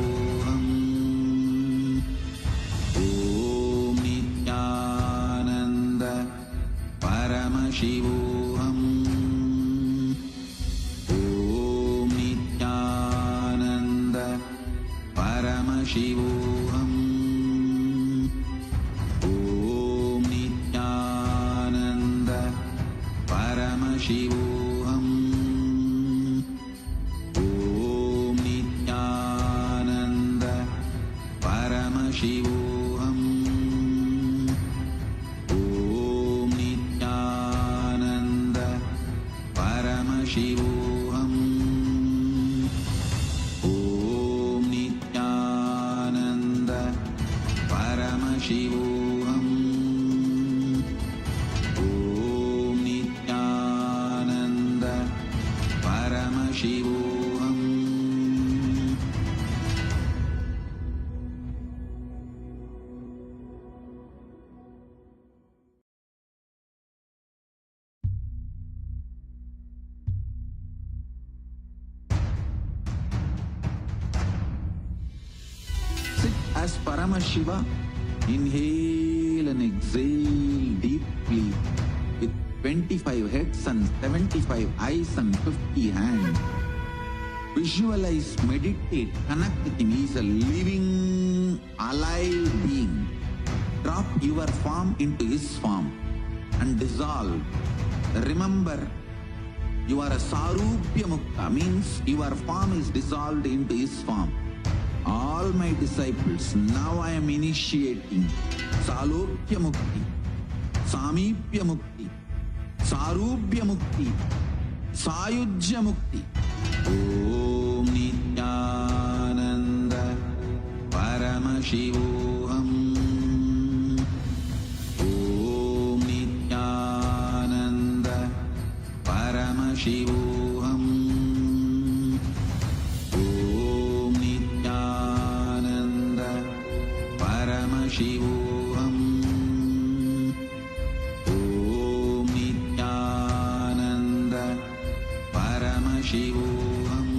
Paramashivoham. Om Nithyananda Paramashivoham. Om Nithyananda Paramashivoham. Om Nithyananda Paramashivoham. Om Nithyananda Paramashivoham. Om Nithyananda Paramashivoham. Om Nithyananda Paramashivoham. Om Nithyananda Paramashivoham. Sit as Paramashiva. Inhale and exhale deeply with 25 heads and 75 eyes and 50 hands. Visualize, meditate, connect with him. He is a living, alive being. Drop your form into his form and dissolve. Remember, you are a Sarupya Mukta, means your form is dissolved into his form. All my disciples, now I am initiating Salokya Mukti, Samipya Mukti, Sarupya Mukti, Sayujya Mukti. Om Nithyananda Paramashivoham. Om Nithyananda Paramashivoham. Om Nithyananda Paramashivoham. Om Nithyananda Paramashivoham. Om Nithyananda Paramashivoham.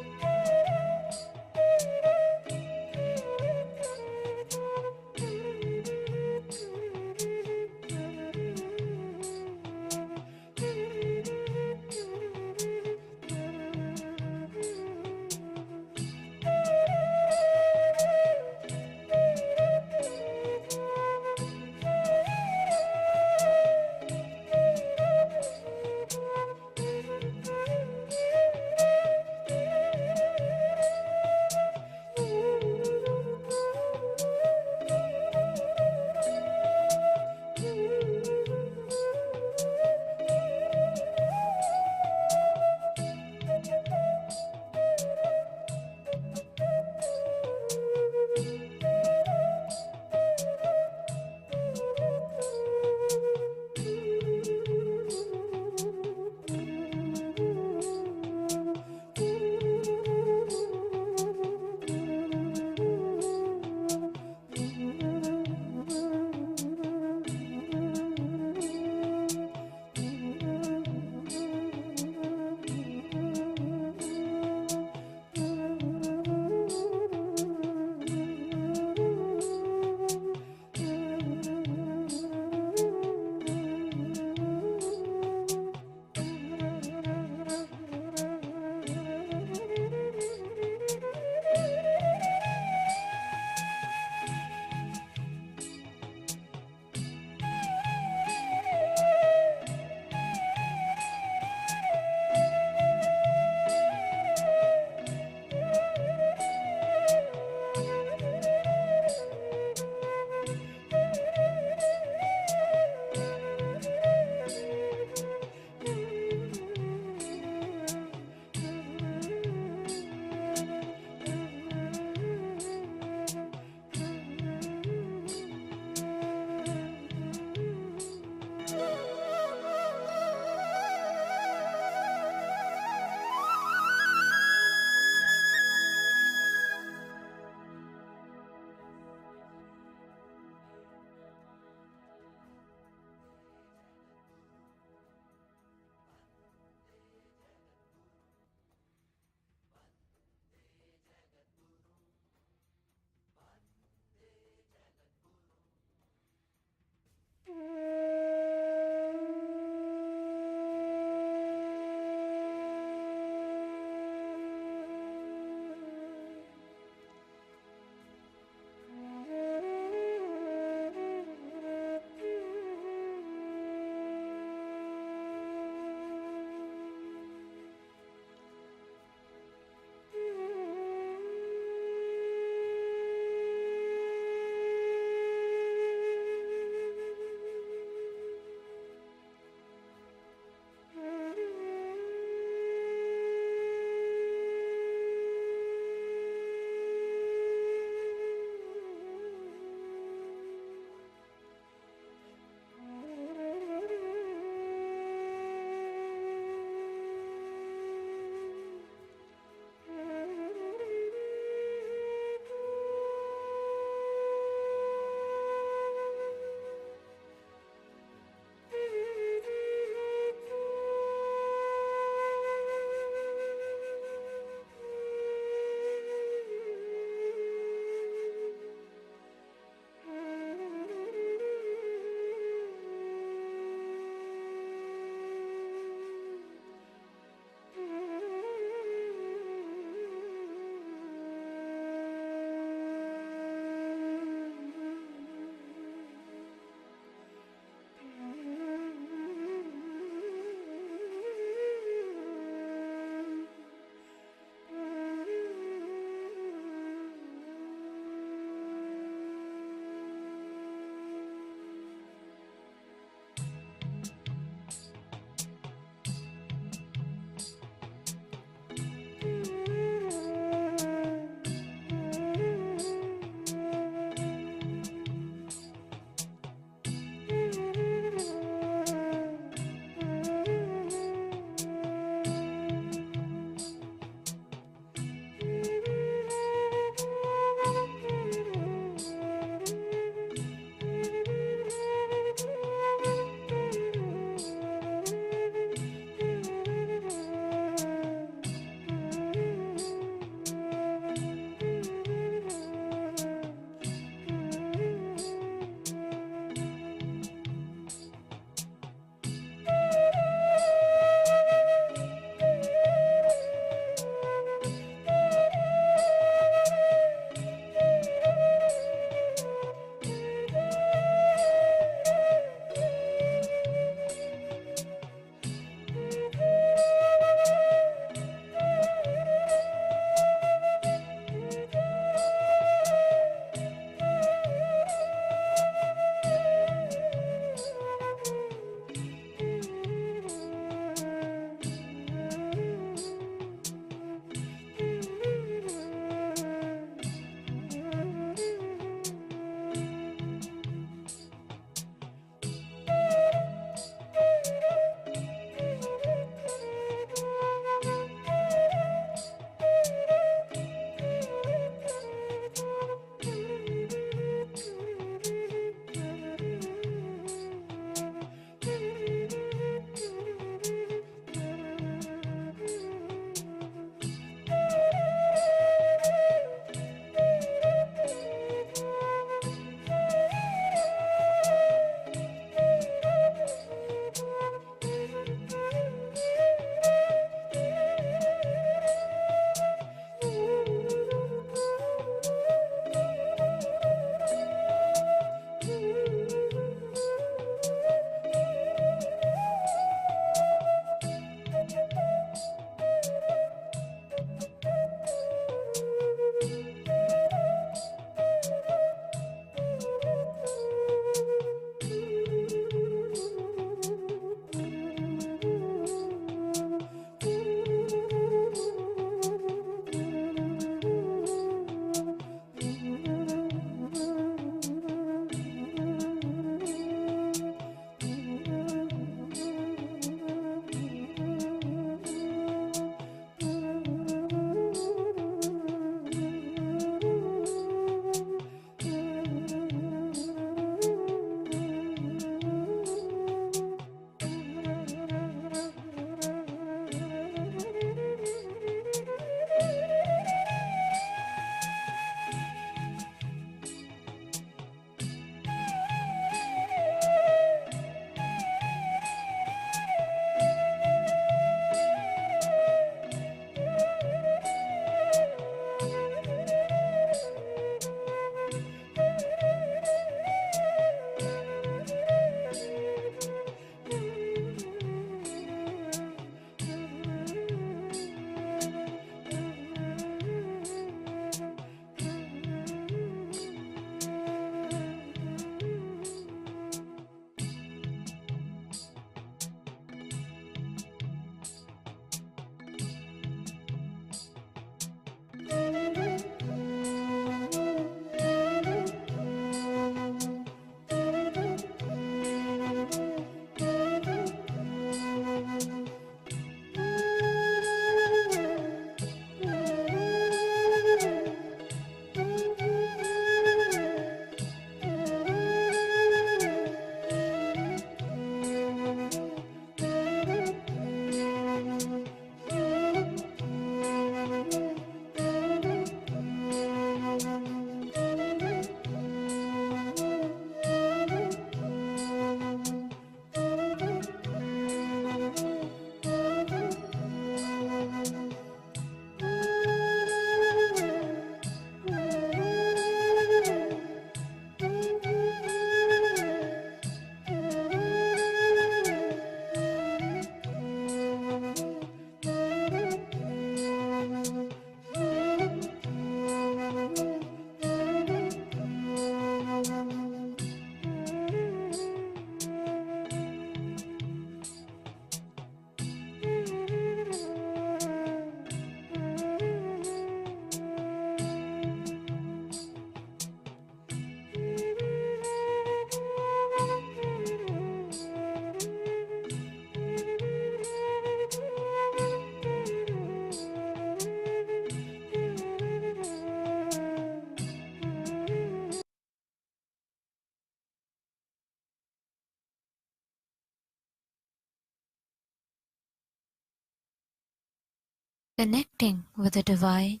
Connecting with the divine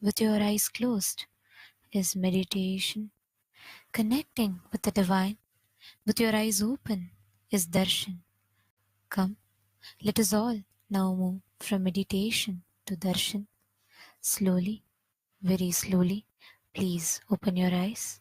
with your eyes closed is meditation. Connecting with the divine with your eyes open is darshan. Come, let us all now move from meditation to darshan. Slowly, very slowly, please open your eyes.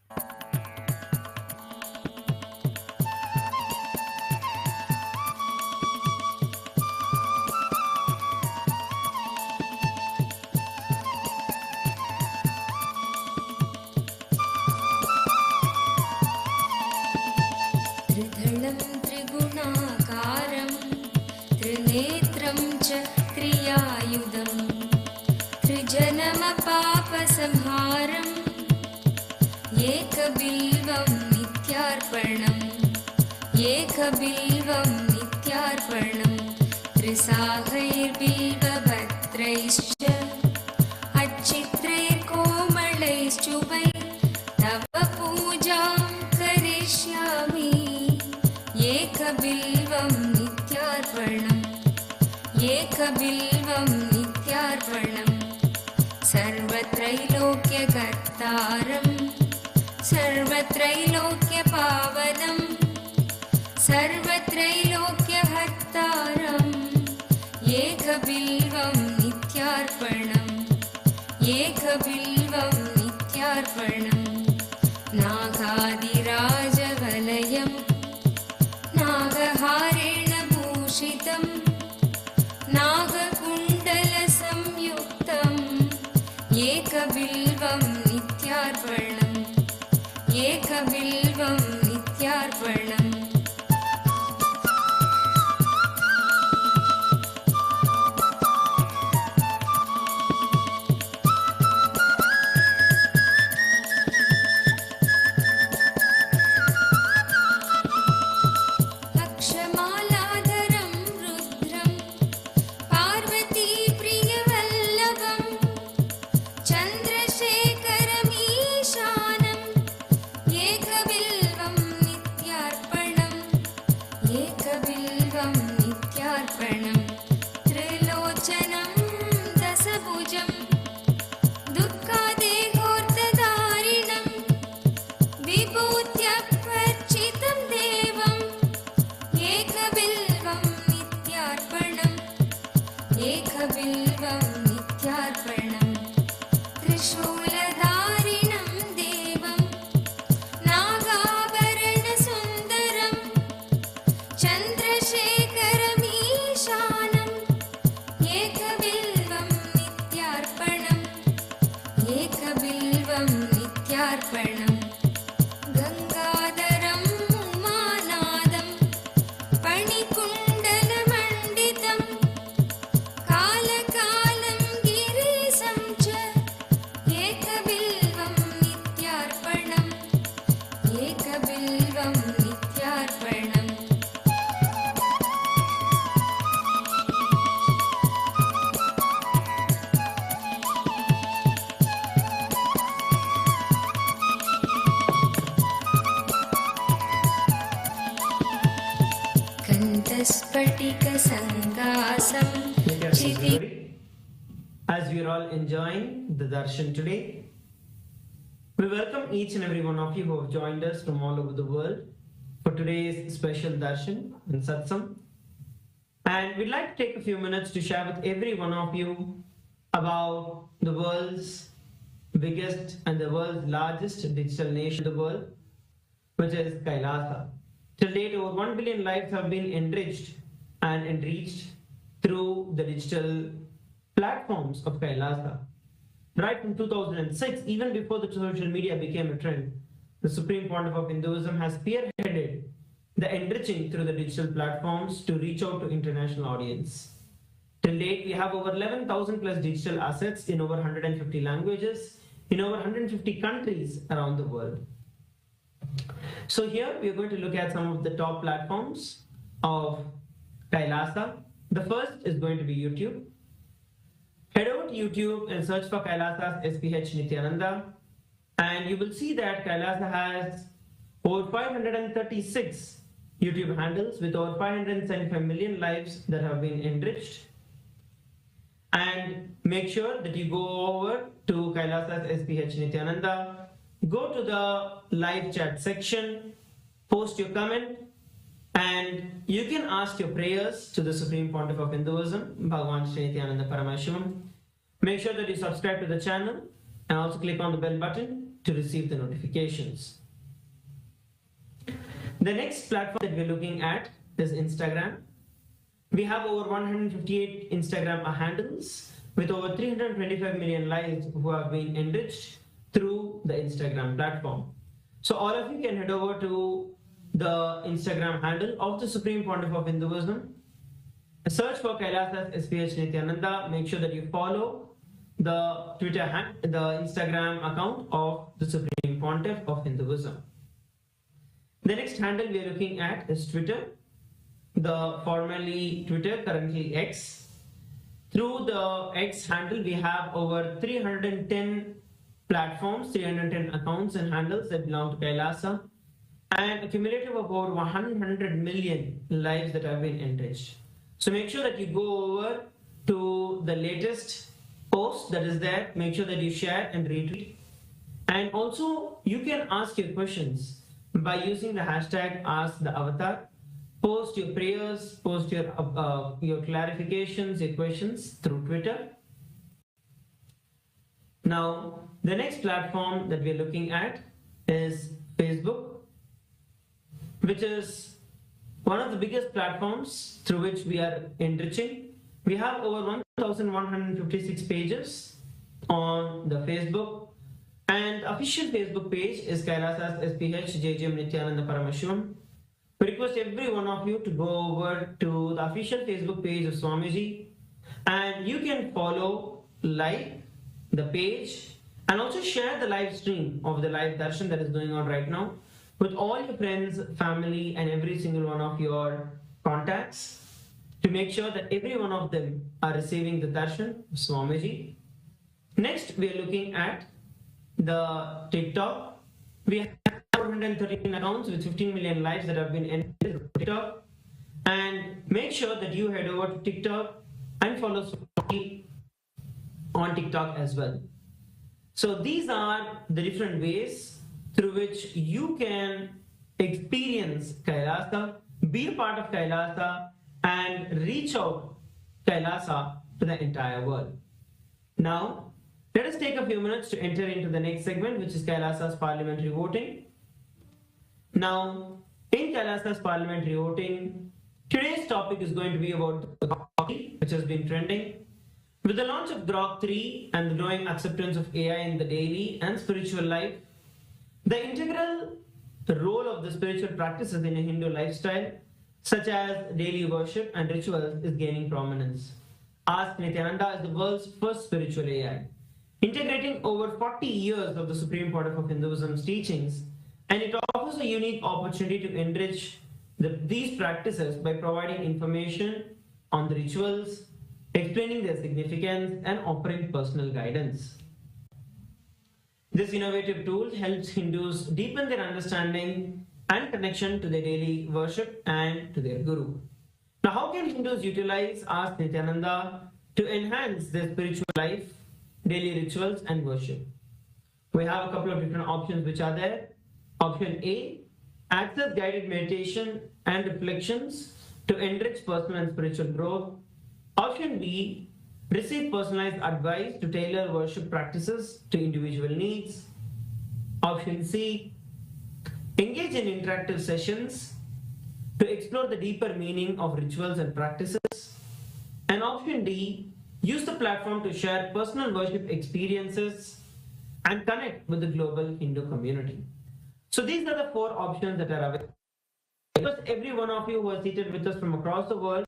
त्रिधलं त्रिगुणाकारं त्रिनेत्रं च क्रियायुधं त्रिजन्मपापसंहारम् एकबिल्वं नित्यार्पणम् एकबिल्वं नित्यार्पणम् त्रिसागैर्बिल्वपत्रैश्च अच्छित्रैर्कोमलैश्चुभै तव पूजां करिष्यामि एकबिल्वं नित्यार्पणम् एकबिल्वं नित्यार्पणम् सर्वत्रैलोक्यकर्तारं सर्वत्रैलोक्यपावनं सर्वत्रैलोक्यहर्तारम् एकबिल्वं नित्यार्पणम् एकबिल्वं नित्यार्पणम् नागादिराजवलयं नागहारेण भूषितं नागकुण्डलसंयुक्तम् एकबिल्वं नित्यार्पणम् एकबिल्वं नित्यार्पणम् अक्षमालाधरं रुद्रं पार्वतीप्रियवल्लभं चन्द्रशेखरमीशानम् एकबिल्वं नित्यार्पणम् एकबिल्वं नित्यार्पणम् त्रिलोचनं दशभुजं दुःखादेहोर्तधारिणं विभूत्यार्चितं देवम् एकबिल्वं नित्यार्पणम् एकबिल्वं नित्यार्पणम् त्रिशूलधारिणं देवं नागाभरणसुन्दरं चन्द्रशेखरमीशानम् एकबिल्वं नित्यार्पणम् एकबिल्वं नित्यार्पणम् गङ्गाधरं उमानादं फणिकुण्डलमण्डितं कालकालं गिरीशं च एकबिल्वं नित्यार्पणम् एकबिल्वं नित्यार्पणम् कण्ठस्फटिकसङ्कासं Kshitiz As we are all enjoying the Darshan today, we welcome each and every one of you who have joined us from all over the world for today's special Darshan and Satsang. And we'd like to take a few minutes to share with every one of you about the world's biggest and the world's largest digital nation in the world, which is Kailasa. Till date, over 1 billion lives have been enriched and enriched through the digital platforms of Kailasa. Right from 2006, even before the social media became a trend, the Supreme Pontiff of Hinduism has spearheaded the enriching through the digital platforms to reach out to international audience. Till date, we have over 11,000 plus digital assets in over 150 languages in over 150 countries around the world. So here we are going to look at some of the top platforms of Kailasa. The first is going to be YouTube. Head over to YouTube and search for Kailasa's SPH Nithyananda, and you will see that Kailasa has over 536 YouTube handles with over 575 million lives that have been enriched. And make sure that you go over to Kailasa's SPH Nithyananda, go to the live chat section, post your comment, and you can ask your prayers to the Supreme Pontiff of Hinduism, Bhagavan Nithyananda Paramashivam. Make sure that you subscribe to the channel and also click on the bell button to receive the notifications. The next platform that we're looking at is Instagram. We have over 158 Instagram handles with over 325 million lives who have been enriched through the Instagram platform. So all of you can head over to the Instagram handle of the Supreme Pontiff of Hinduism. Search for Kailasa's SPH Nithyananda. Make sure that you follow the the Instagram account of the Supreme Pontiff of Hinduism. The next handle we are looking at is Twitter. The formerly Twitter, currently X. Through the X handle, we have over 310 platforms, 310 accounts and handles that belong to Kailasa, and a cumulative of over 100 million lives that have been enriched. So make sure that you go over to the latest post that is there. Make sure that you share and retweet. And also, you can ask your questions by using the hashtag #AskTheAvatar. Post your prayers, post your clarifications, your questions through Twitter. Now, the next platform that we're looking at is Facebook, which is one of the biggest platforms through which we are enriching. We have over 1,156 pages on the Facebook, and official Facebook page is Kailasa's SPH JJM Nithyananda Paramashivam. We request every one of you to go over to the official Facebook page of Swamiji, and you can follow, like the page, and also share the live stream of the live darshan that is going on right now with all your friends, family, and every single one of your contacts, to make sure that every one of them are receiving the darshan of Swamiji. Next, we are looking at the TikTok. We have 413 accounts with 15 million lives that have been entered on TikTok. And make sure that you head over to TikTok and follow Swamiji on TikTok as well. So these are the different ways through which you can experience Kailasa, be a part of Kailasa, and reach out Kailasa to the entire world. Now, let us take a few minutes to enter into the next segment, which is Kailasa's parliamentary voting. Now, in Kailasa's parliamentary voting, today's topic is going to be about the hockey, which has been trending. With the launch of Grok 3 and the growing acceptance of AI in the daily and spiritual life, the integral role of the spiritual practices in a Hindu lifestyle, such as daily worship and rituals, is gaining prominence. Ask Nithyananda is the world's first spiritual AI, integrating over 40 years of the Supreme Pontiff of Hinduism's teachings, and it offers a unique opportunity to enrich these practices by providing information on the rituals, explaining their significance, and offering personal guidance. This innovative tool helps Hindus deepen their understanding and connection to their daily worship and to their Guru. Now, how can Hindus utilize Ask Nithyananda to enhance their spiritual life, daily rituals, and worship? We have a couple of different options which are there. Option A, access guided meditation and reflections to enrich personal and spiritual growth. Option B, receive personalized advice to tailor worship practices to individual needs. Option C, engage in interactive sessions to explore the deeper meaning of rituals and practices. And option D, use the platform to share personal worship experiences and connect with the global Hindu community. So these are the four options that are available. Because every one of you who are seated with us from across the world,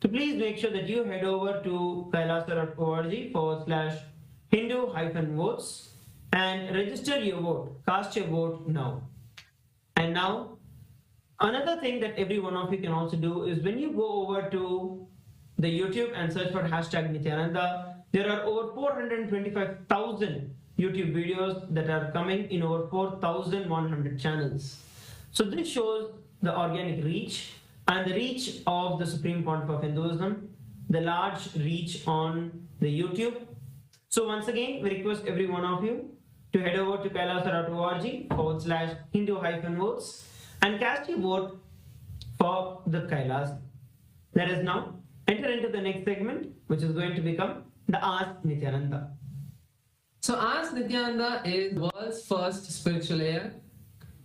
to please make sure that you head over to kailasa.org/Hindu-votes and register your vote. Cast your vote now. And now, another thing that every one of you can also do is when you go over to the YouTube and search for #Nithyananda, there are over 425,000 YouTube videos that are coming in over 4,100 channels. So this shows the organic reach and the reach of the Supreme Pontiff of Hinduism, the large reach on the YouTube. So once again, we request every one of you to head over to kailasa.org/Hindu-votes and cast your vote for the Kailas. Let us now enter into the next segment, which is going to become the Ask Nithyananda. So Ask Nithyananda is the world's first spiritual air.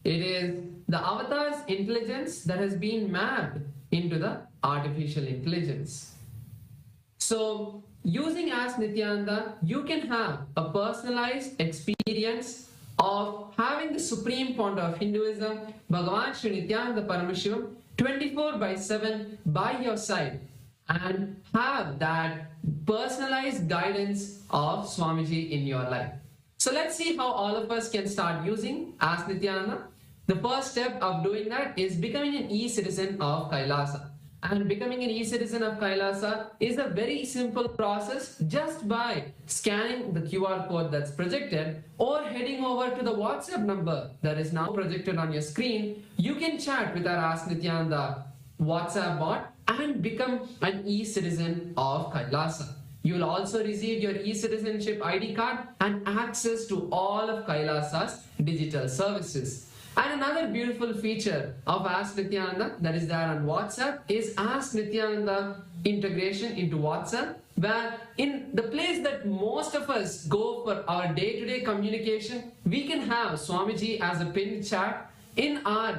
It is the avatar's intelligence that has been mapped into the artificial intelligence. So using Ask Nithyananda, you can have a personalized experience of having the supreme founder of Hinduism, Bhagavan Nithyananda Paramashivam, 24/7 by your side, and have that personalized guidance of Swamiji in your life. So let's see how all of us can start using Ask Nithyananda. The first step of doing that is becoming an e-citizen of Kailasa. And becoming an e-citizen of Kailasa is a very simple process just by scanning the QR code that's projected or heading over to the WhatsApp number that is now projected on your screen. You can chat with our Ask Nithyananda WhatsApp bot and become an e-citizen of Kailasa. You will also receive your e-citizenship ID card and access to all of Kailasa's digital services. And another beautiful feature of Ask Nithyananda that is there on WhatsApp is Ask Nithyananda integration into WhatsApp, where in the place that most of us go for our day-to-day communication, we can have Swamiji as a pinned chat in our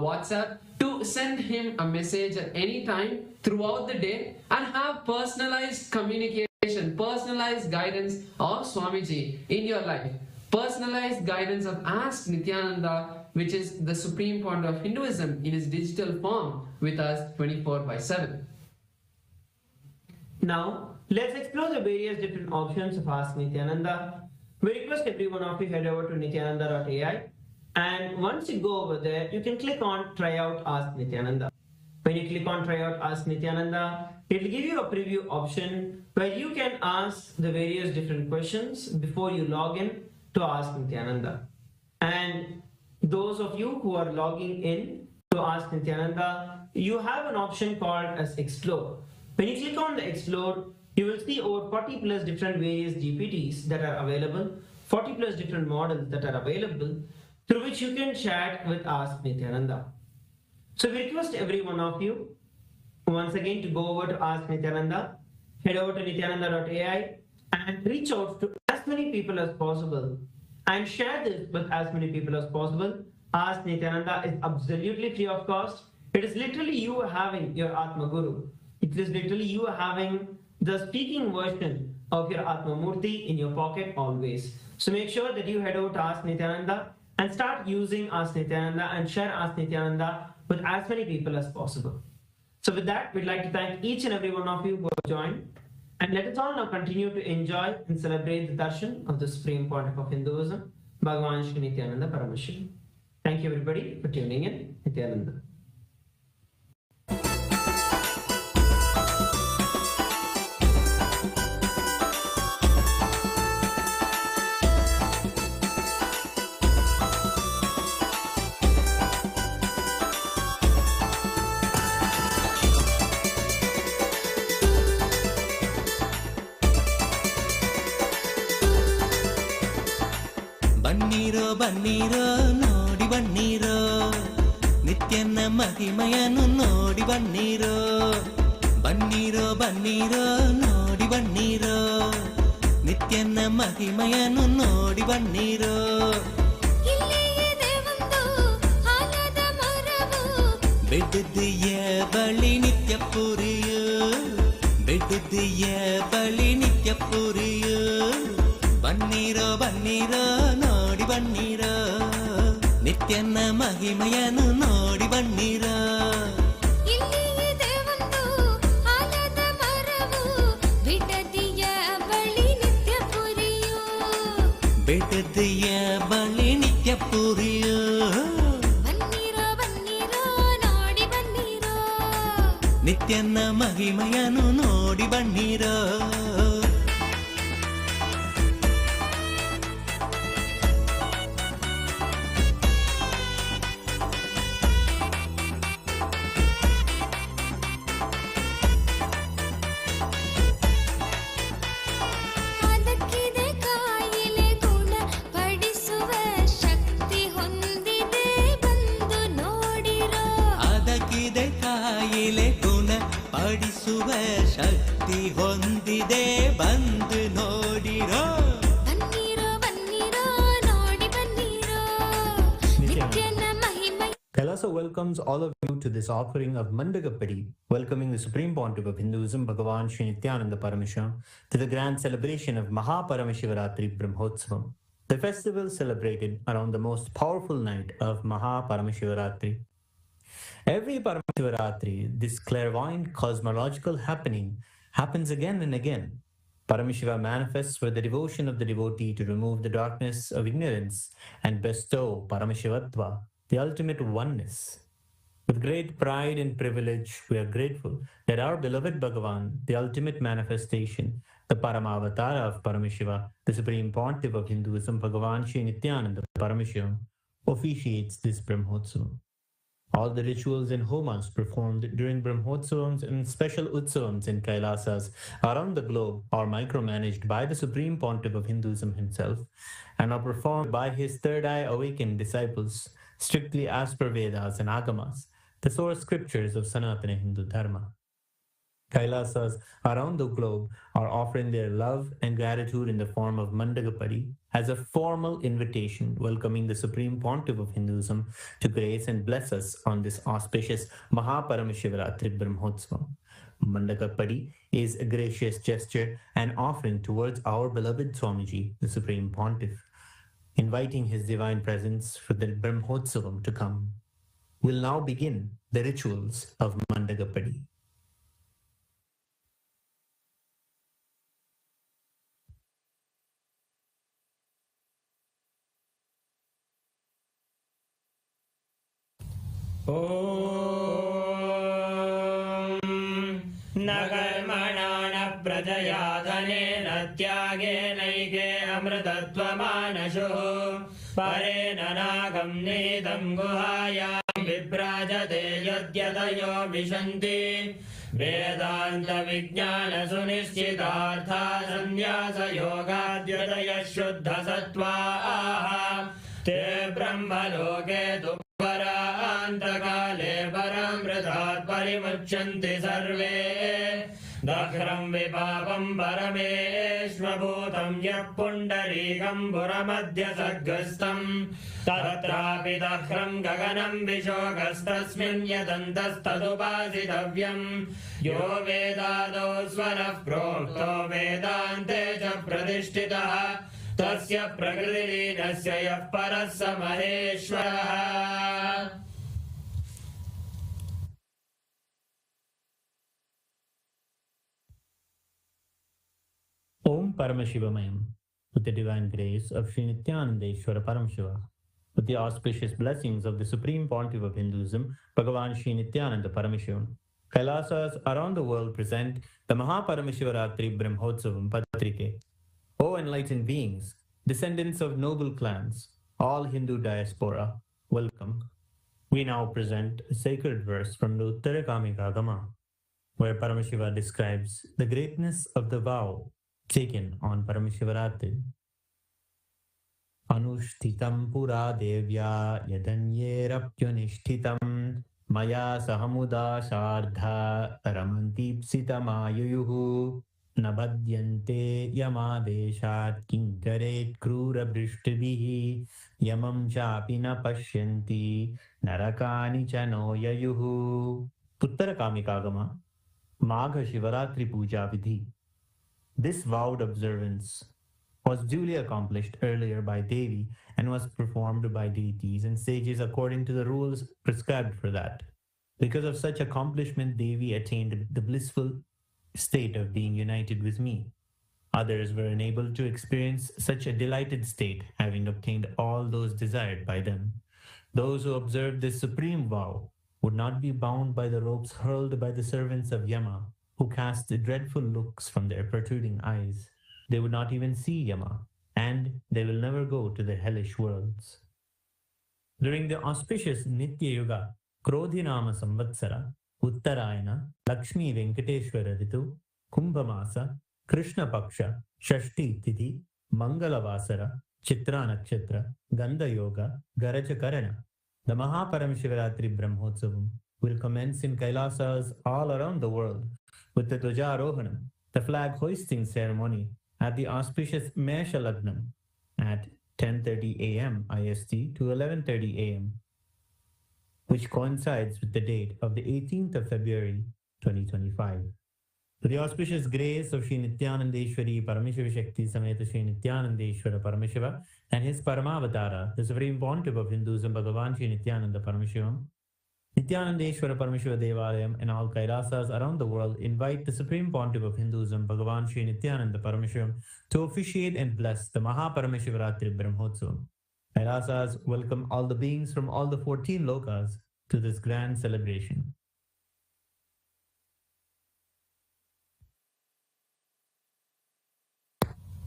WhatsApp to send him a message at any time throughout the day and have personalized communication, personalized guidance of Swamiji in your life. Personalized guidance of Ask Nithyananda, which is the supreme founder of Hinduism in his digital form with us 24/7. Now, let's explore the various different options of Ask Nithyananda. We request every one of you head over to nithyananda.ai, and once you go over there, you can click on Try Out Ask Nithyananda. When you click on Try Out Ask Nithyananda, it will give you a preview option where you can ask the various different questions before you log in to Ask Nithyananda. And those of you who are logging in to Ask Nithyananda, you have an option called as Explore. When you click on the Explore, you will see over 40 plus different various GPTs that are available, 40 plus different models that are available, through which you can chat with Ask Nithyananda. So we request every one of you once again to go over to Ask Nithyananda, head over to nithyananda.ai and reach out to as many people as possible and share this with as many people as possible. Ask Nithyananda is absolutely free of cost. It is literally you having your Atma Guru. It is literally you having the speaking version of your Atma Murthy in your pocket always. So make sure that you head over to Ask Nithyananda and start using Ask Nithyananda and share Ask Nithyananda with as many people as possible. So with that, we'd like to thank each and every one of you who have joined. And let us all now continue to enjoy and celebrate the darshan of the Supreme Pontiff of Hinduism, Bhagavan Nithyananda Paramashivam. Thank you everybody for tuning in. Nithyananda. ಬನ್ನೀರೋ ನೋಡಿ ಬನ್ನೀರೋ ನಿತ್ಯನ ಮಹಿಮೆಯನ್ನು ನೋಡಿ ಬನ್ನೀರೋ ಬನ್ನೀರೋ ಬನ್ನೀರೋ ನೋಡಿ ಬನ್ನೀರೋ ನಿತ್ಯನ ಮಹಿಮೆಯನ್ನು ನೋಡಿ ಬನ್ನೀರೋ ಬೆಡ್ದಿಯ ಬಳಿ ನಿತ್ಯ ಪುರಿಯೋ ಬೆಡ್ದಿಯ ಬಳಿ ನಿತ್ಯ ಪುರಿಯೋ ಬನ್ನೀರೋ ಬನ್ನೀರೋ ನೋಡಿ ಬನ್ನೀರೋ ನಿತ್ಯನ ಮಹಿಮೆಯನ್ನು ನೋಡಿ ಬನ್ನೀರೋ ಬೆಟ್ಟದಿಯ ಬಳಿ ನಿತ್ಯ ಪುರಿಯೋ ನಿತ್ಯನ ಮಹಿಮೆಯನ್ನು ನೋಡಿ ಬನ್ನೀರೋ ಮಾಡುವ ಶಕ್ತಿ ಹೊಂದಿದೆ ಬಂದು ನೋಡಿರೋ. ಬನ್ನಿರೋ ಬನ್ನಿರೋ ನೋಡಿ ಬನ್ನಿರೋ ನಿತ್ಯನ ಮಹಿಮೆ. Kailasa welcomes all of you to this offering of Mandagapadi, welcoming the Supreme Pontiff of Hinduism, Bhagavan Nithyananda Paramashivam, to the grand celebration of Paramashiva Brahmotsavam, the festival celebrated around the most powerful night of Paramashiva. Every Paramashiva, this clairvoyant cosmological happening happens again and again. Paramashiva manifests for the devotion of the devotee to remove the darkness of ignorance and bestow Paramashivatva, the ultimate oneness. With great pride and privilege, we are grateful that our beloved Bhagavan, the ultimate manifestation, the Parama Avatara of Paramashiva, the Supreme Pontiff of Hinduism, Bhagavan Nithyananda Paramashivam, officiates this Brahmotsavam. All the rituals and homas performed during Brahmotsavams and special utsavams in Kailasas around the globe are micromanaged by the Supreme Pontiff of Hinduism himself and are performed by his third eye awakened disciples, strictly as per Vedas and Agamas, the source scriptures of Sanatana Hindu Dharma. Kailasas around the globe are offering their love and gratitude in the form of Mandagapadi as a formal invitation welcoming the Supreme Pontiff of Hinduism to grace and bless us on this auspicious Paramashiva Brahmotsavam. Mandagapadi is a gracious gesture and offering towards our beloved Swamiji, the Supreme Pontiff, inviting his divine presence for the Brahmotsavam to come. We'll now begin the rituals of Mandagapadi. ॐ न कर्मणा न प्रजया धनेन त्यागेनैके अमृतत्वमानशुः परेण नागं नीतं गुहायां विभ्राजते यद्यतयो विशन्ति वेदान्तविज्ञानसुनिश्चितार्था सन्न्यासयोगाद्यतयः शुद्धसत्त्वाः ते ब्रह्मलोके परान्तकाले परामृतात् परिमुच्यन्ति सर्वे दह्रं विपापं परमेश्वभूतं यः पुण्डरीकं पुरमध्यसग्रस्तं तत्रापि दह्रं गगनं विशोकस्तस्मिन् यदन्तस्तदुपासितव्यं यो वेदादौ स्वरः प्रोक्तो वेदान्ते च प्रतिष्ठितः तस्य प्रकृतिलीनस्य यः परः स महेश्वरः. Om Paramashivamayam, with the divine grace of Sri Nithyanandeshwara Paramashiva, with the auspicious blessings of the Supreme Pontiff of Hinduism, Bhagavan Sri Nithyananda Paramashivam, Kailasas around the world present the Paramashiva Brahmotsavam Patrike. O enlightened beings, descendants of noble clans, all Hindu diaspora, welcome. We now present a sacred verse from the Uttarakamikagama, where Paramashiva describes the greatness of the vow taken on Paramashivaratri. Anushtitam pura devya yadanyerapyunishtitam maya sahamuda shardha ramantipsitamayuyuhu nabhadyante yamadeshat kinkaret krura brishtibihi yamam chapi na pashyanti narakani chano yayuhu. Uttarakamikagama, Magha Shivaratri Puja Vidhi. This vowed observance was duly accomplished earlier by Devi and was performed by deities and sages according to the rules prescribed for that. Because of such accomplishment, Devi attained the blissful state of being united with me. Others were unable to experience such a delighted state, having obtained all those desired by them. Those who observed this supreme vow would not be bound by the ropes hurled by the servants of Yama, who cast dreadful looks from their protruding eyes. They would not even see Yama, and they will never go to the hellish worlds. During the auspicious Nitya Yuga, Krodhinama Samvatsara, Uttarayana, Lakshmi Venkateshwara Ritu, Kumbhamasa, Krishna Paksha, Shashti Tithi, Mangalavasara, Chitra Nakshatra, Gandha Yoga, Garaja Karana, the Paramashivaratri Brahmotsavam will commence in Kailasas all around the world with the Dwajarohanam, the flag hoisting ceremony at the auspicious Mesha Lagnam at 10:30 a.m. IST to 11:30 a.m., which coincides with the date of the 18th of February 2025. With the auspicious grace of Sri Nithyanandeshwari Paramashiva Shakti Sameta Sri Nithyanandeshwara Paramashiva and his Parama Avatara, the Supreme Pontiff of Hinduism, Bhagavan Sri Nithyananda Paramashivam, Nithyanandeshwara Paramashiva Devalayam and all Kailasas around the world invite the Supreme Pontiff of Hinduism, Bhagavan Sri Nithyananda Paramashivam, to officiate and bless the Paramashiva Brahmotsavam. Kailasas welcome all the beings from all the 14 lokas to this grand celebration.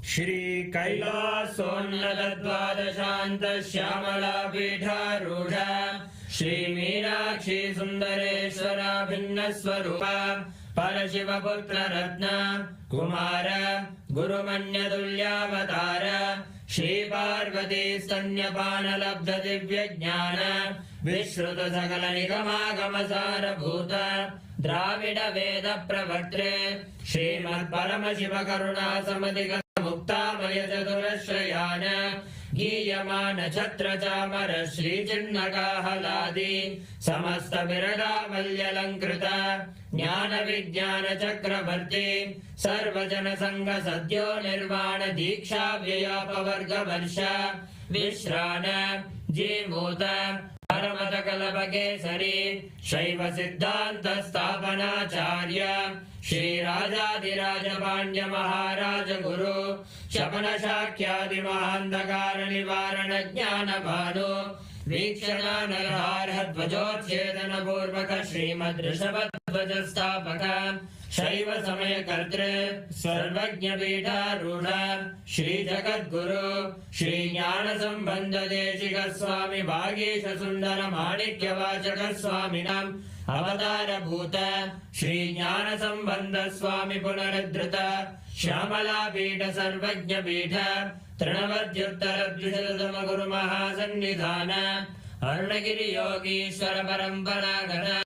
Shri Kailasonnata Dvadashanta Shyamala Pidharudha Shri Meenakshi Sundareshwara Bhinna Swarupa Parashiva Putra Ratna Kumara Guru Manya Dulyavatara Shri Parvati Stanyapana Labdha Divya Jnana Vishruta Sakala Nigama Gamasara Bhuta Dravida Veda Pravartre Srimad Paramashiva Karuna Samadhiga Muktamaya Chaturashrayana Giyamana Chatra Chamara Shri Chinnaka Haladi Samasta Virada Valyalankrita Jnana Vijnana Chakravarti Sarvajana Sangha Sadhyo Nirvana Diksha Vyapavarga Varsha Vishrana Jimota Paramata Kalapakesari Shaiva Siddhanta Sthapanacharya Shri Rajadiraja Pandya Maharaja Guru Shapana Shakyadi Mahandakara Nivarana Jnana Bhanu Vikshana Narhara Dvajotchedana Purvaka Srimad Rishabhadvaja Sthapaka Shaiva Samaya Kartre Sarvajna Pita Rudha Shri Jagat Guru Shri Jnana Sambandha Deshika Swami Bhagesha Sundara Manikya Vachaka Swaminam Avatara Bhuta Shri Jnana Sambandha Swami Punaradhrita Shyamala Pita Sarvajna Pita Trinavadyuttara Dvishatatama Guru Mahasannidhana Arunagiri Yogishwara Parampara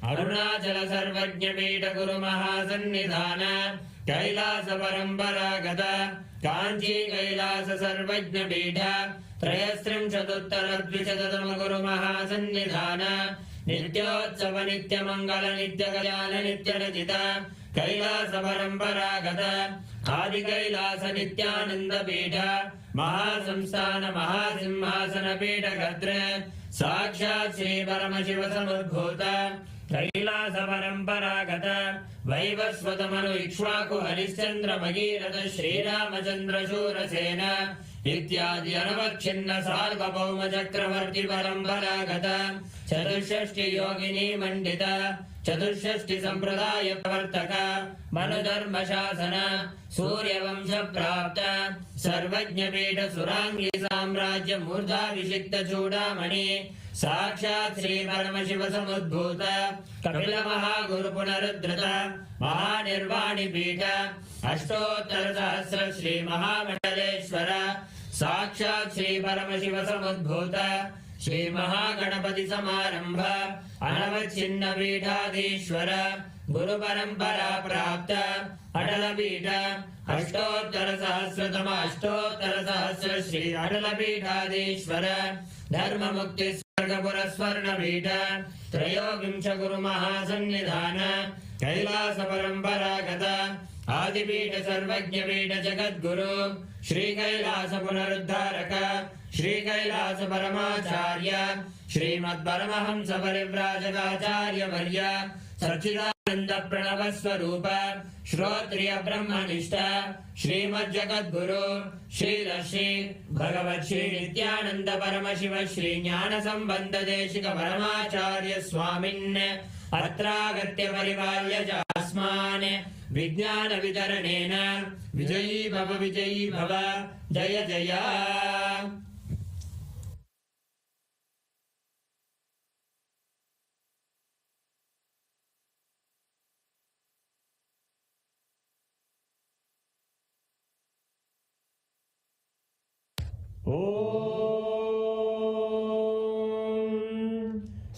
Arunachala Sarvajna Pita Guru Mahasannidhana Kailasa Parampara Gata Kanchi Kailasa Sarvajna Pita Trayastrim Chatuttara Dvishatatama Guru Mahasannidhana Nityotsava Nitya Mangala Nitya Kalyana Nitya Rajita Kailasa Parampara Gata Adi Kailasa Nityananda Pita Mahasamsthana Mahasimhasana Pita Gatra Sakshat Shri Paramashiva Samudbhuta Kailasa Parampara Gata Vaivasvatamanu Ikshvaku Harishchandra Bhagirata Shri Ramachandra Shurasena Ityadi Anavakshina Sarvabhauma Chakravarti Parampara Gata Chaturshashti Yogini Mandita Chaturshashti Sampradaya Pravartaka Manudharma Shasana Surya Vamsha Prapta Sarvajna Pita Surangi Samrajya Murdha Vishikta Chudamani Sakshat Shri Paramashiva Samudbhuta Kapila Mahaguru Punaruddhrita Mahanirvani Pita Ashtottara Sahasra Shri Mahamangaleshwara Sakshat Shri Paramashiva Samudbhuta Shri Mahaganapati Samarambha Anavachinna Pithadishwara Guru Parampara Prapta Adala Pita Ashtottara Sahasratama Ashtottara Sahasra Shri Adala Pithadishwara Dharma Mukti Sargapura Swarna Pita Trayogimsha Guru Mahasannidhana Kailasa Parampara Gata Adipita Sarvajna Pita Jagat Guru Shri Kailasa Punaruddharaka Shri Kailasa Paramacharya Srimad Paramahamsa Parivrajagacharya Varya Satchidananda Pranava Swarupa Shrotriya Brahmanishta Srimad Jagat Guru Shri Rashi Bhagavat Shri Nithyananda Paramashiva Shri Jnana Sambandha Deshika Paramacharya Swamin Atragatya Parivalya Jasman Vijnana Vidaranena Vijayi Bhava Jaya Jaya.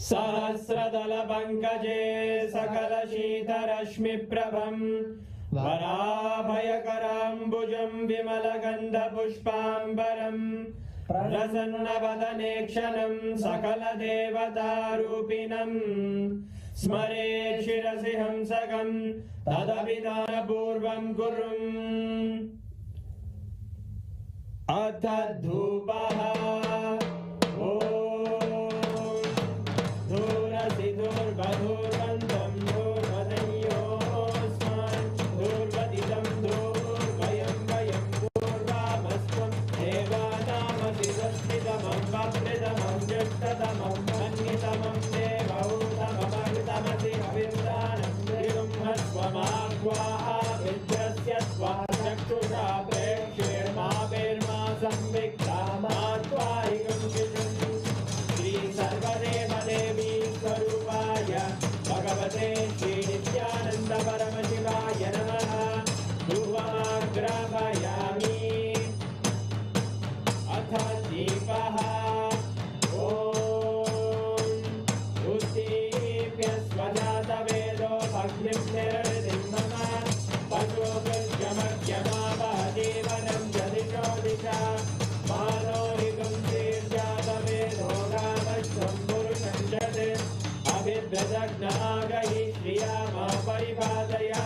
सहस्रदलपङ्कजे सकलशीतरश्मिप्रभम् वराभयकराम्बुजं विमलगन्धपुष्पाम्बरम् प्रसन्नवदने क्षणं सकलदेवतारूपिणम् स्मरेत् शिरसि हंसकं तदभिधानपूर्वं कुर्वन् अथ धूपः धूर्वधूर्वन्तं धूर्वदयोस्मान् धूर्वदितं धूर्वयं वयं पूर्वामस्त्वं देवानामसि संस्थितमं वप्रितमं ज्येष्ठतमं मन्यतमं देवहूतममृतमसि हविर्दानं त्रिगुंहस्वमाग्वाः विद्यस्य स्वाचक्षुषा प्रेक्ष्येर्मा संविक्ता मात्वारिगं शिशुं श्री सर्वदेवदेवी स्वरूपाय भगवते श्री नित्यानंद परमशिवाय नमः धूपमाग्रापयामि अथ दीपः उत्दीप्य स्वजातवेदो भग्निं निर्वृतिं मम पशुभिर्यमर्यमावह जीवनं जदिशो दिशा मानोरिगं श्रीर्जातवेदो गावश्वं पुरुषं जते अभिभ्रजग्नागहि श्रिया मा परिपादया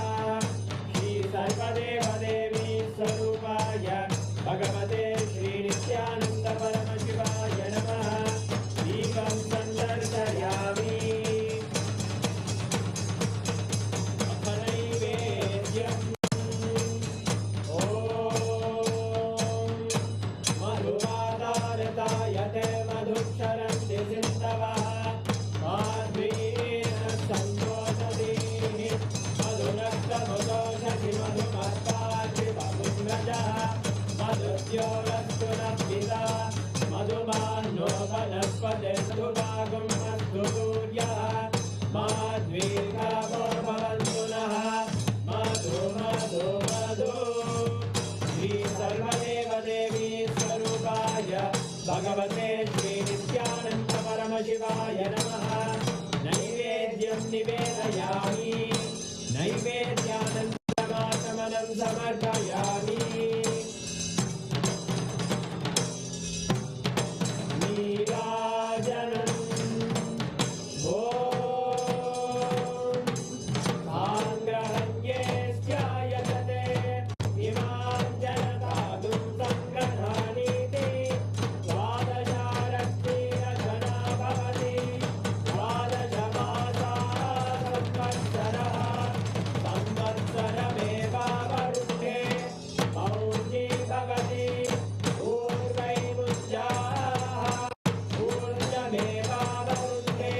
श्री सर्वदेवदेवी स्वरूपाय भगवते श्री नित्यानंद परमशिवाय नमः दीपं सन्दर्शयामि अथ नैवेद्यम् मधुवादारतायते मधुक्षरन्ति सिन्धवः माध्वीन सन्तोषदीः मधुरक्तमुदोषधि मधुमत्तार्ति बहुम्रजः मधुद्योरस्तु नप्पिता मधुमान्नो वनस्पते मधुभागं अस्तु सूर्यः माध्वीर्गावो भवन्तु नः मधु मधु मधु श्री सर्वदेवदेवी स्वरूपाय भगवते श्री नित्यानंद परमशिवाय नमः नैवेद्यं निवेदयामि नैवेद्यानन्तमाचमनं समर्पयामि नीराजनम् आङ्ग्रहण्ये स्यायतते इमां जनतादुं सङ्ग्रहाणीति द्वादशारक्तिरचना भवति द्वादशमासाः संवत्सरः संवत्सरमेवावरुद्धे मौञ्जी भवति पूर्वैमुञ्जाः पूर्णमेवावरुद्धे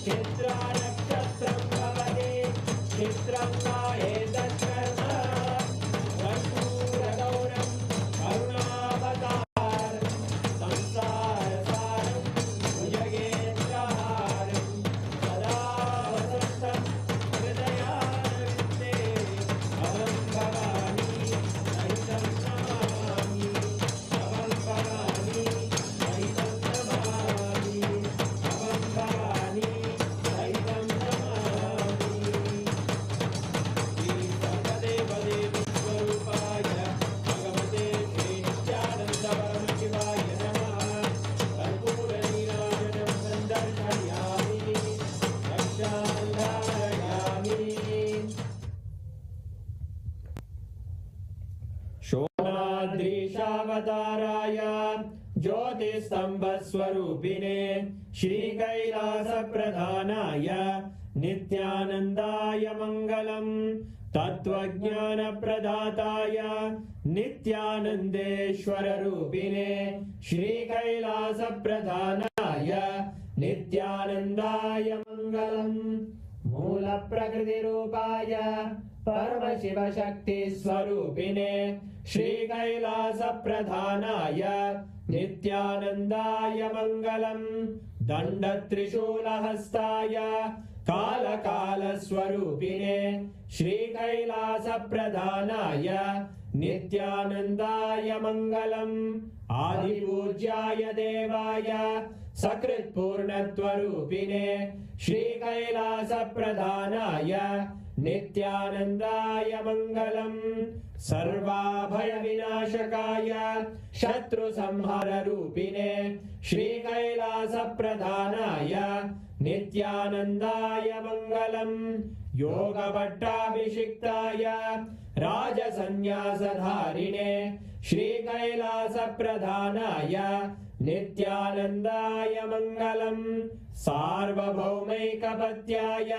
चित्रानक्षत्रं भवति चित्रं वा एतत्कर्म कर्पूरगौरं करुणावतार संसारसारं भुजगेन्द्रहारं सदा वसन्तं हृदयारविन्दे अहं भवानी सहितं नमामि अहं भवानी सहितं नमामि अहं भवानी सहितं नमामि श्री सर्वदेवदेवी स्वरूपाय भगवते श्री नित्यानंद परमशिवाय नमः कर्पूरनीराजनं सन्दर्शयामि रक्षां धारयामि शोणाद्रीशावताराय ज्योतिस्तम्भस्वरूपिणे श्रीकैलासप्रधानाय नित्यानन्दाय मङ्गलम् तत्त्वज्ञानप्रदाताय नित्यानन्देश्वररूपिणे श्रीकैलासप्रधानाय नित्यानन्दाय मङ्गलम् मूलप्रकृतिरूपाय परमशिवशक्तिस्वरूपिणे श्रीकैलासप्रधानाय नित्यानन्दाय मङ्गलम् दण्डत्रिशूलहस्ताय कालकालस्वरूपिणे श्रीकैलासप्रधानाय नित्यानन्दाय मङ्गलम् आदिपूज्याय देवाय सकृत्पूर्णत्वरूपिणे श्रीकैलासप्रधानाय नित्यानन्दाय मङ्गलम् सर्वाभयविनाशकाय शत्रुसंहाररूपिणे श्रीकैलासप्रधानाय नित्यानन्दाय मङ्गलम् योगपट्टाभिषिक्ताय राजसन्न्यासधारिणे श्रीकैलासप्रधानाय नित्यानन्दाय मङ्गलम् सार्वभौमैकपत्याय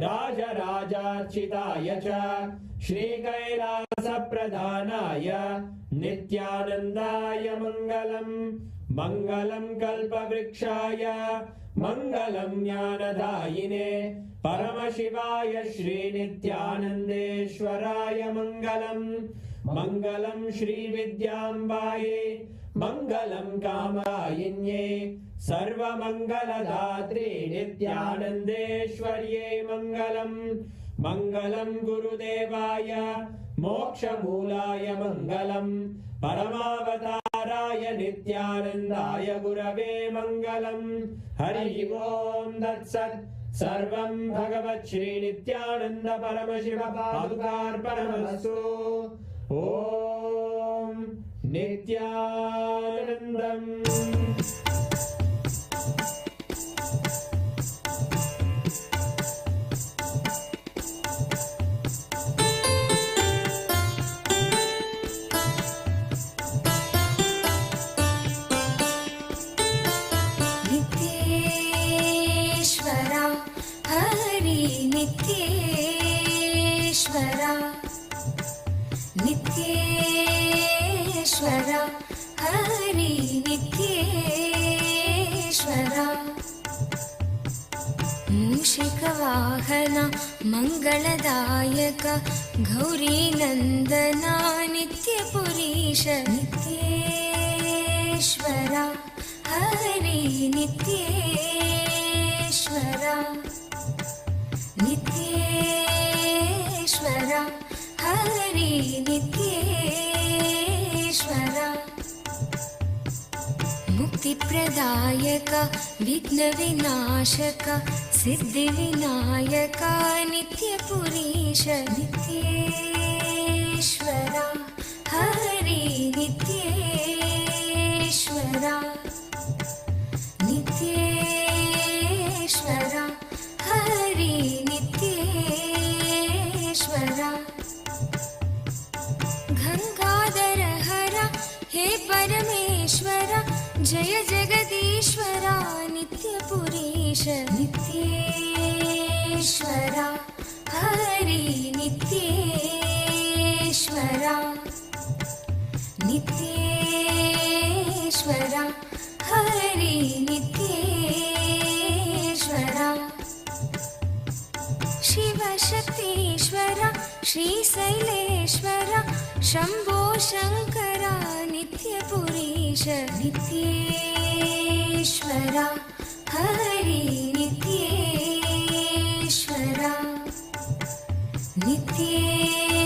राजराजार्चिताय च श्रीकैलासप्रधानाय नित्यानन्दाय मङ्गलम् मङ्गलम् कल्पवृक्षाय मङ्गलम् ज्ञानदायिने परमशिवाय श्रीनित्यानन्देश्वराय मङ्गलम् मङ्गलम् श्रीविद्याम्बायै मङ्गलम् कामदायिन्ये सर्वमङ्गलदात्रे नित्यानन्देश्वर्यै मङ्गलम् मङ्गलम् गुरुदेवाय मोक्षमूलाय मङ्गलम् परमावताराय नित्यानन्दाय गुरवे मङ्गलम् हरि ओम् तत्सत् सर्वं भगवत् श्रीनित्यानन्द परमशिव पादुकार्पणमस्तु ॐ नित्यानन्दम् नित्येश्वरा नित्येश्वरा हरि नित्येश्वरा मूषिकवाहन मङ्गलदायक गौरीनन्दना नित्यपुरीश नित्येश्वरा हरि नित्येश्वरा नित्येश्वरा हरि नित्येश्वरा मुक्तिप्रदायक विघ्नविनाशक सिद्धिविनायक नित्यपुरीश नित्येश्वरा हरि नित्येश्वरा नित्येश्वरा हरि नित्येश्वरा गंगाधर हर हे परमेश्वर जय जगदीश्वरा नित्यपुरीश नित्येश्वरा हरि नित्येश्वरा नित्येश्वरा हरि नित्येश्वरा शिवशक्तीश्वर श्रीशैलेश्वर शम्भो शङ्करा नित्यपुरीश नित्येश्वरा हरि नित्येश्वरा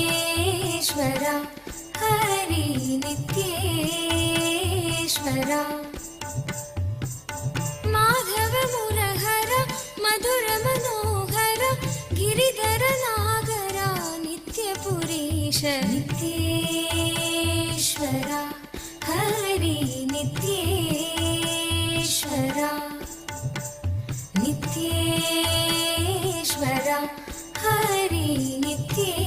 नित्येश्वरा हरि नित्येश्वरा माधव मुरहर मधुर मनोहर गिरिधर नागरा नित्यपुरीश नित्येश्वरा हरि नित्येश्वरा नित्येश्वरा हरि नित्येश्वरा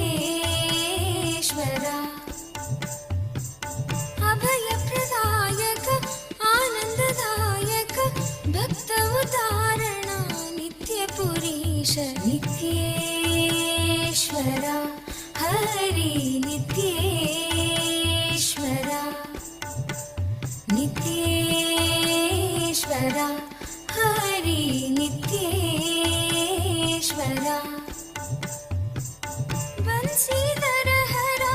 अभयप्रदायक आनन्ददायक भक्त उदाहरणा नित्यपुरीश नित्येश्वरा हरि नित्येश्वरा नित्येश्वरा हरि नित्येश्वरा बंसीधर हरा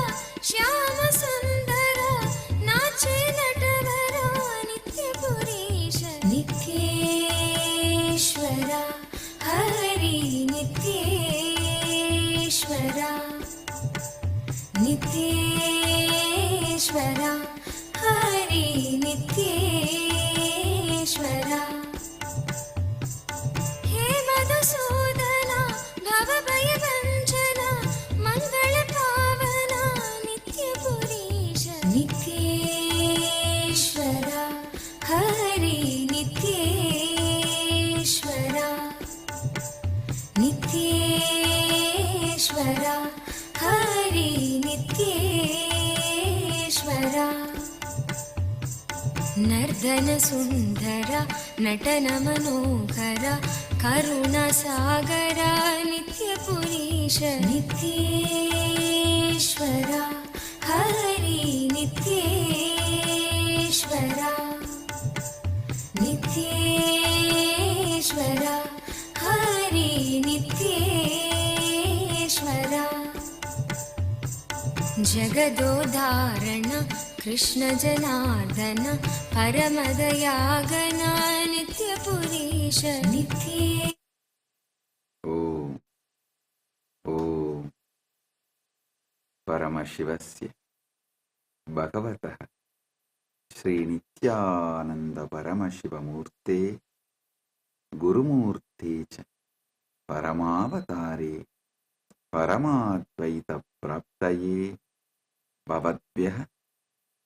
श्याम सुंदर नाचे नटवरा नित्यपुरीश नित्येश्वरा हरि नित्येश्वरा नित्येश्वरा हरि नित्येश्वरा नर्दन सुन्दर नटन मनोहर करुणसागर नित्यपुरीश नित्येश्वर हरि नित्येश्वर नित्येश्वर हरि नित्येश्वर जगदोदाहरण कृष्ण जनार्दन परमदयागन नित्यपुरीश नित्ये ॐ परमशिवस्य भगवतः श्रीनित्यानन्द परमशिवमूर्ते गुरुमूर्ते च परमावतारे परमाद्वैतप्राप्तये भवद्भ्यः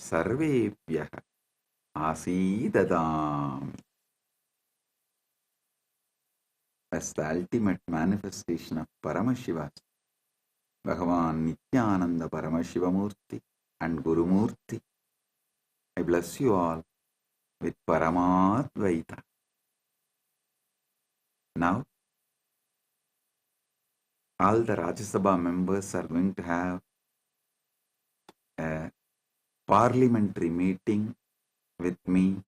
सर्वेभ्यः आसीददामि. As the ultimate manifestation of Paramashiva, Bhagavan Nithyananda Paramashivam Murthy and Guru Murthy, I bless you all with Paramadvaita. Now, all the Rajya Sabha members are going to have a parliamentary meeting with me.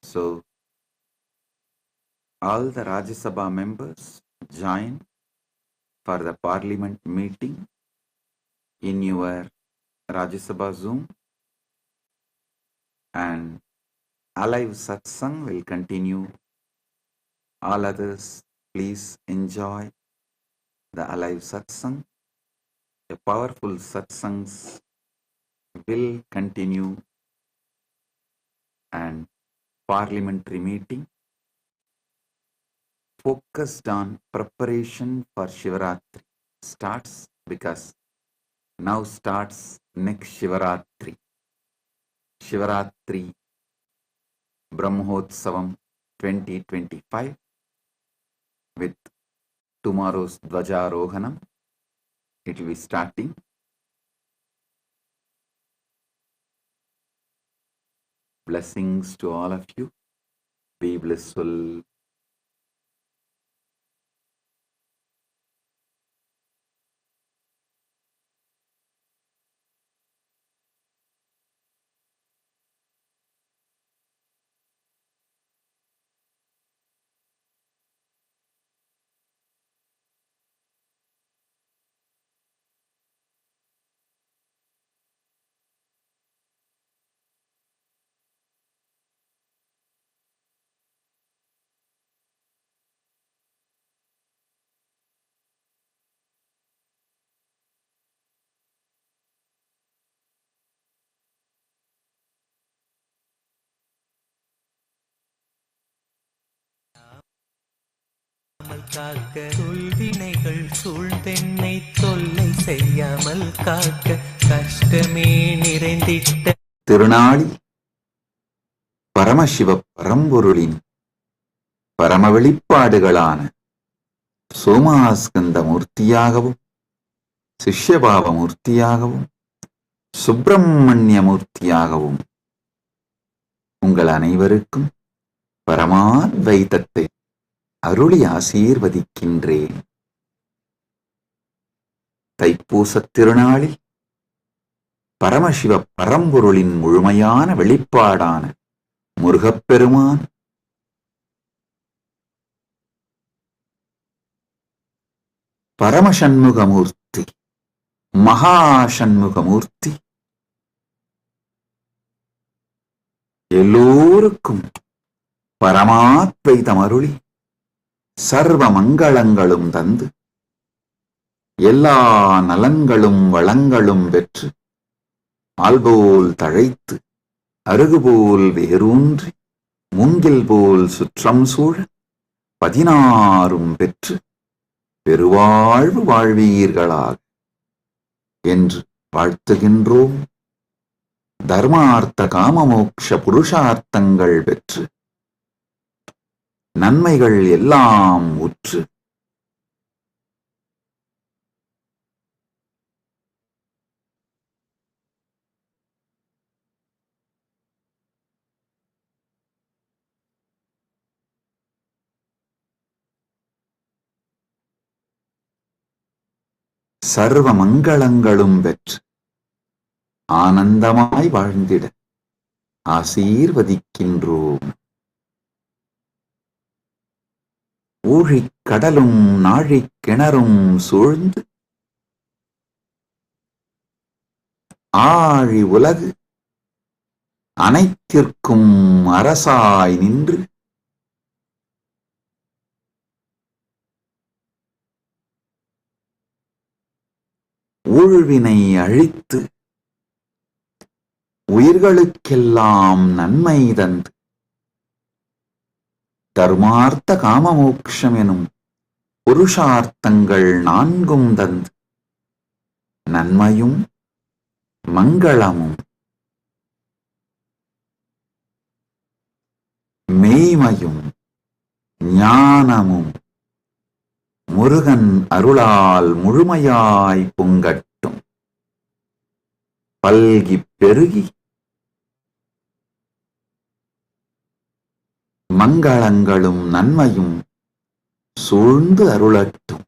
So, all the Rajya Sabha members join for the parliament meeting in your Rajya Sabha Zoom, and alive satsang will continue. All others, please enjoy the alive satsang. The powerful satsangs will continue, and parliamentary meeting focused on preparation for Shivaratri starts, because now starts next Shivaratri. Shivaratri Brahmotsavam 2025 with tomorrow's Dvajarohanam. It will be starting. Blessings to all of you. Be blissful. காக்க சொல்வினைகள் சூழ்ந்தென்னை தொல்லை செய்யாமல் காக்க கஷ்டமே நிறைந்திட்ட திருநாளி பரமசிவ பரம்பொருளின் பரம வெளிப்பாடுகளான சோமாஸ்கந்த மூர்த்தியாகவும் சிஷ்யபாவ மூர்த்தியாகவும் சுப்பிரமணிய மூர்த்தியாகவும் உங்கள் அனைவருக்கும் பரமாத்வைதத்தை அருளி ஆசீர்வதிக்கின்றேன். தைப்பூசத் திருநாளில் பரமசிவ பரம்பொருளின் முழுமையான வெளிப்பாடான முருகப்பெருமான் பரமசண்முகமூர்த்தி மகாசண்முகமூர்த்தி எல்லோருக்கும் பரமாத்வைதம் அருளி சர்வ மங்களங்களும் தந்து எல்லா நலன்களும் வளங்களும் பெற்று ஆல்போல் தழைத்து அருகுபோல் வேரூன்றி மூங்கில் போல் சுற்றம் சூழ 16 பெற்று பெருவாழ்வு வாழ்வீர்களாக என்று வாழ்த்துகின்றோம். தர்மார்த்த காமமோக்ஷ புருஷார்த்தங்கள் பெற்று நன்மைகள் எல்லாம் உற்று சர்வ மங்களங்களும் பெற்று ஆனந்தமாய் வாழ்ந்திட ஆசீர்வதிக்கின்றோம். ஊழிக் கடலும் நாழிக் கிணறும் சூழ்ந்து ஆழி உலகு அனைத்திற்கும் அரசாய் நின்று ஊழ்வினை அழித்து உயிர்களுக்கெல்லாம் நன்மை தந்து தர்மார்த்த காமமோக்ஷம் எனும் புருஷார்த்தங்கள் நான்கும் தந்து நன்மையும் மங்களமும் மெய்மையும் ஞானமும் முருகன் அருளால் முழுமையாய் பொங்கட்டும். பல்கிப் பெருகி மங்களங்களும் நன்மையும் சூழ்ந்து அருளட்டும்.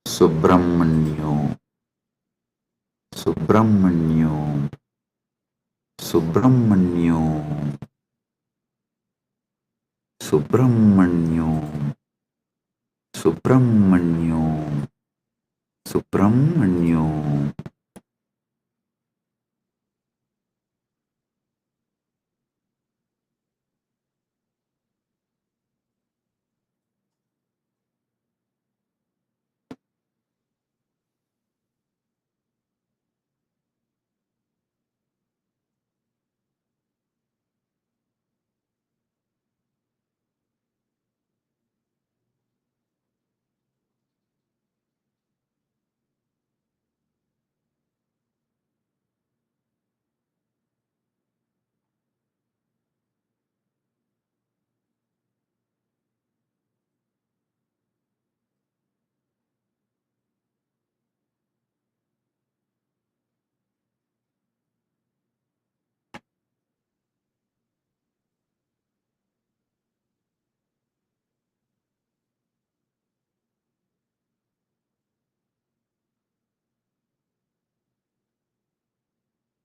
சுப்பிரமணியோ சுப்பிரமணியோ சுப்பிரமணியோ சுப்பிரமணியோ சுப்பிரமணியோ சுப்பிரமணியோ.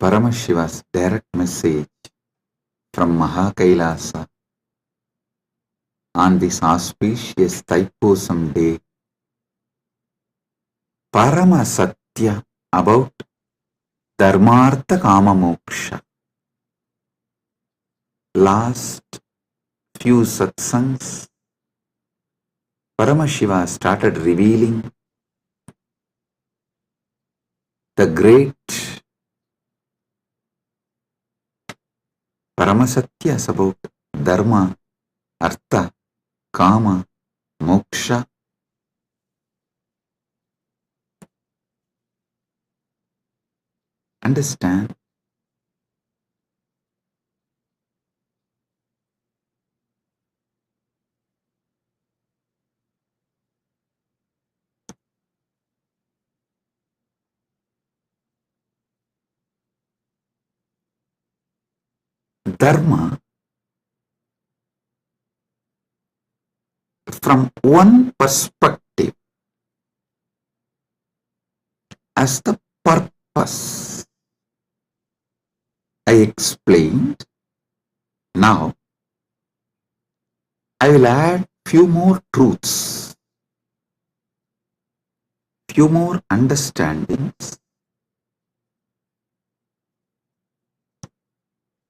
Paramashiva's direct message from Mahakailasa on this auspicious Thaipusam day, Parama Satya about Dharmartha Kama Moksha. Last few satsangs, Paramashiva started revealing the great Paramasatyas about Dharma, Artha, Kama, Moksha. Understand? Dharma, from one perspective, as the purpose. I explained. Now, I will add few more truths, few more understandings.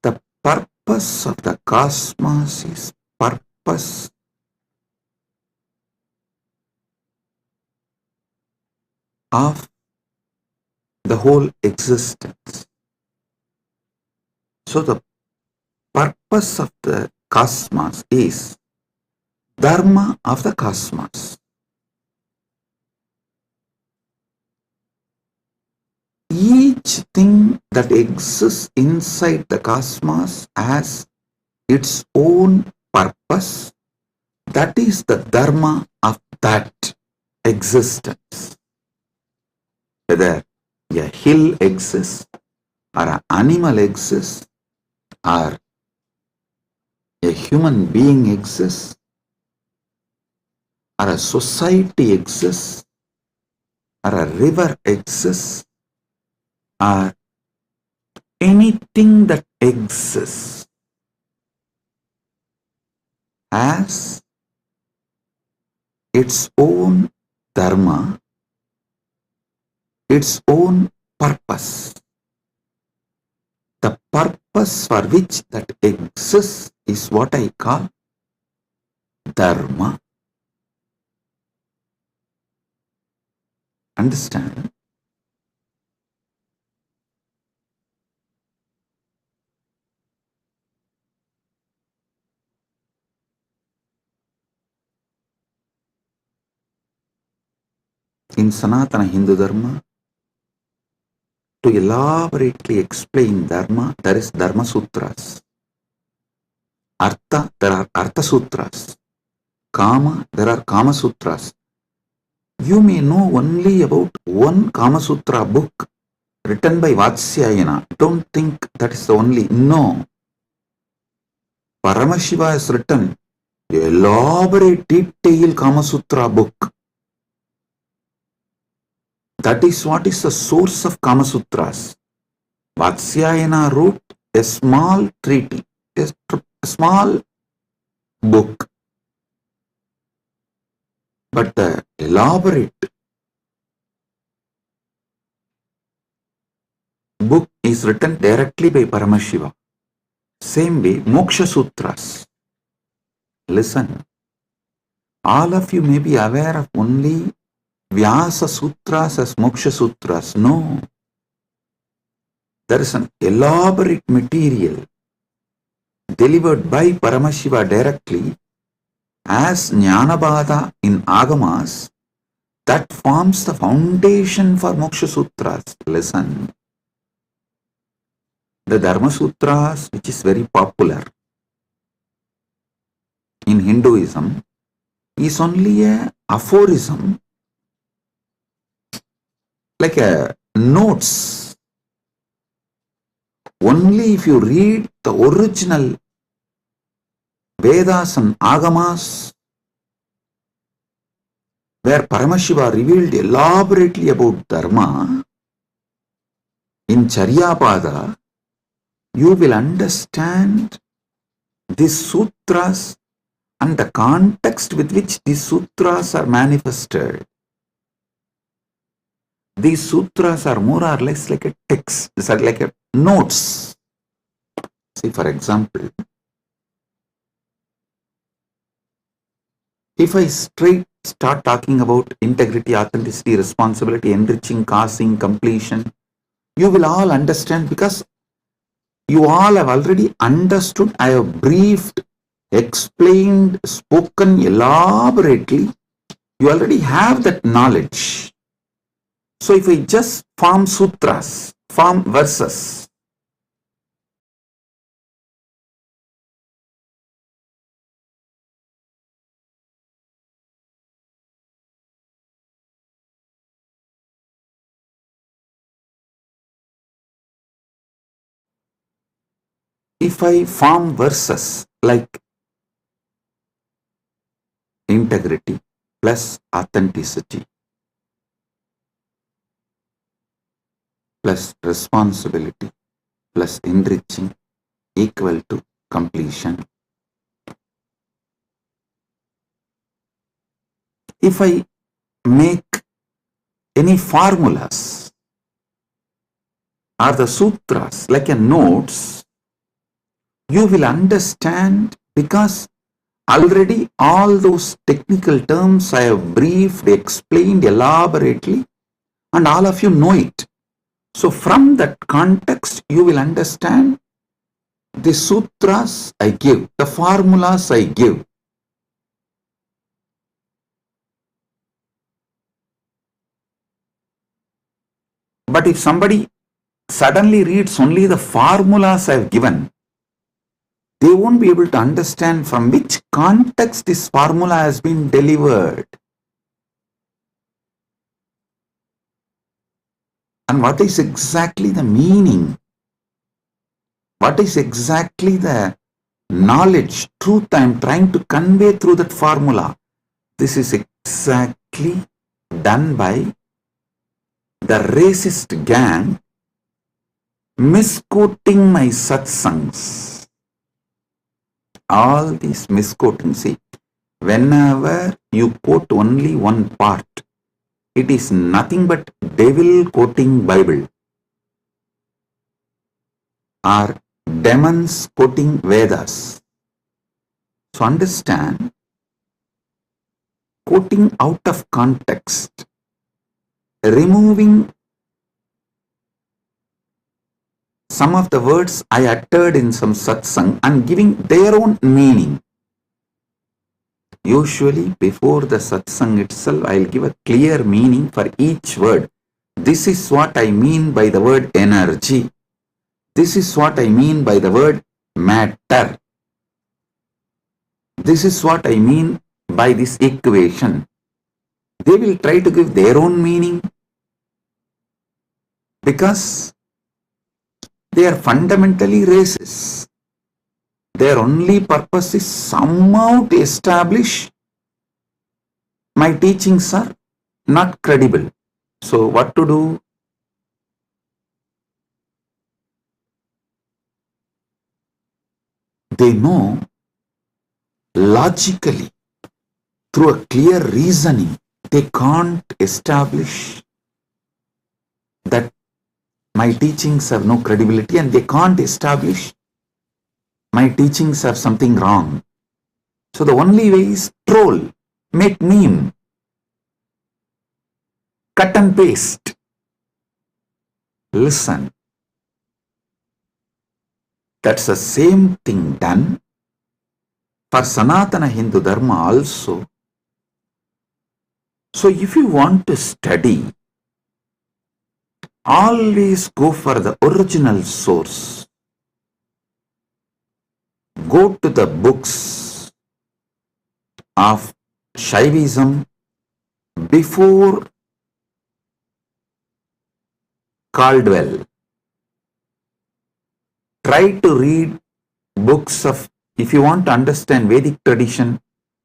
The purpose of the cosmos is purpose of the whole existence. So the purpose of the cosmos is Dharma of the cosmos. Each thing that exists inside the cosmos has its own purpose. That is the Dharma of that existence. Whether a hill exists, or an animal exists, or a human being exists, or a society exists, or a river exists or anything that exists has its own dharma, its own purpose. The purpose for which that exists is what I call dharma. Understand? In Sanatana Hindu Dharma, to elaborately explain Dharma, there is Dharma Sutras. Artha, there are Artha Sutras. Kama, there are Kama Sutras. You may know only about one Kama Sutra book written by Vatsyayana. Don't think that is the only. No. Paramashiva has written an elaborate, detailed Kama Sutra book. That is what is the source of Kama Sutras. Vatsyayana wrote a small treaty, a small book. But the elaborate book is written directly by Paramashiva. Same way, Moksha Sutras. Listen, all of you may be aware of only Vyasa Sutras as Moksha Sutras. No. There is an elaborate material delivered by Paramashiva directly as Jnanabhada in Agamas that forms the foundation for Moksha Sutras. Listen. The Dharma Sutras, which is very popular in Hinduism, is only a aphorism, like a notes. Only if you read the original Vedas and Agamas, where Paramashiva revealed elaborately about Dharma, in Charyapada, you will understand these sutras and the context with which these sutras are manifested. These sutras are more or less like a text, these are like a notes. See, for example, if I start talking about integrity, authenticity, responsibility, enriching, causing, completion, you will all understand because you all have already understood. I have briefed, explained, spoken elaborately. You already have that knowledge. So if I just form sutras, form verses, if I form verses like integrity plus authenticity plus responsibility plus enriching equal to completion. If I make any formulas or the sutras like a notes, you will understand because already all those technical terms I have briefed, explained elaborately, and all of you know it. So from that context, you will understand the sutras I give, the formulas I give. But if somebody suddenly reads only the formulas I have given, they won't be able to understand from which context this formula has been delivered. And what is exactly the meaning? What is exactly the knowledge, truth I am trying to convey through that formula? This is exactly done by the racist gang misquoting my satsangs. All these misquoting, see, whenever you quote only one part, it is nothing but devil quoting Bible or demons quoting Vedas. So understand, quoting out of context, removing some of the words I uttered in some satsang and giving their own meaning. Usually before the satsang itself, I'll give a clear meaning for each word. This is what I mean by the word energy. This is what I mean by the word matter. This is what I mean by this equation. They will try to give their own meaning because they are fundamentally racist. Their only purpose is somehow to establish my teachings are not credible. So what to do? They know logically, through a clear reasoning, they can't establish that my teachings have no credibility, and they can't establish my teachings have something wrong. So the only way is troll, make meme, cut and paste. Listen, that's the same thing done for Sanatana Hindu Dharma also. So if you want to study, always go for the original source. Go to the books of Shaivism before Caldwell. Try to read books of, if you want to understand Vedic tradition,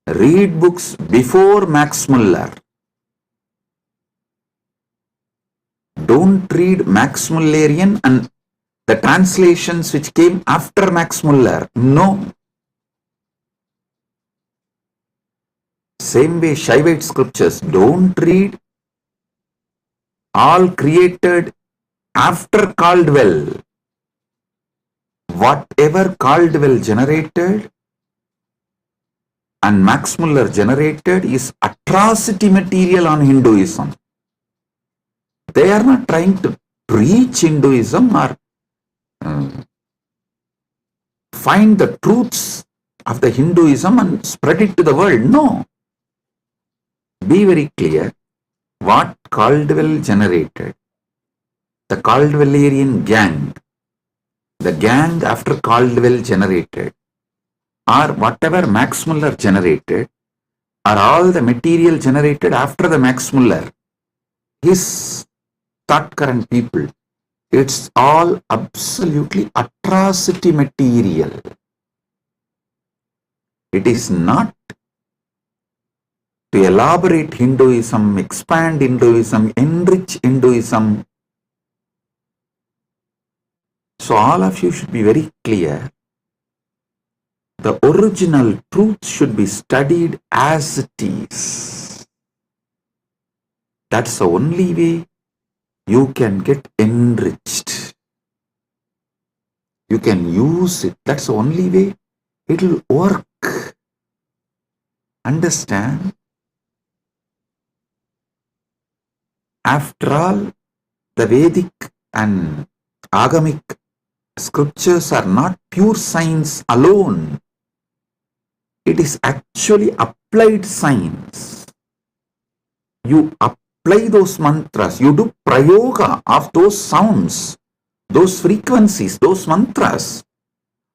read books before Max Muller. Don't read Max Mullerian and the translations which came after Max Muller. No. Same way Shaivite scriptures, don't read all created after Caldwell. Whatever Caldwell generated and Max Muller generated is atrocity material on Hinduism. They are not trying to preach Hinduism or find the truths of the Hinduism and spread it to the world. No. Be very clear what Caldwell generated. The Caldwellerian gang, the gang after Caldwell generated, or whatever Max Muller generated, are all the material generated after the Max Muller. His thought current people, it's all absolutely atrocity material. It is not to elaborate Hinduism, expand Hinduism, enrich Hinduism. So all of you should be very clear. The original truth should be studied as it is. That's the only way you can get enriched. You can use it. That's the only way it will work. Understand? After all, the Vedic and Agamic scriptures are not pure science alone. It is actually applied science. You apply those mantras, you do prayoga of those sounds, those frequencies, those mantras,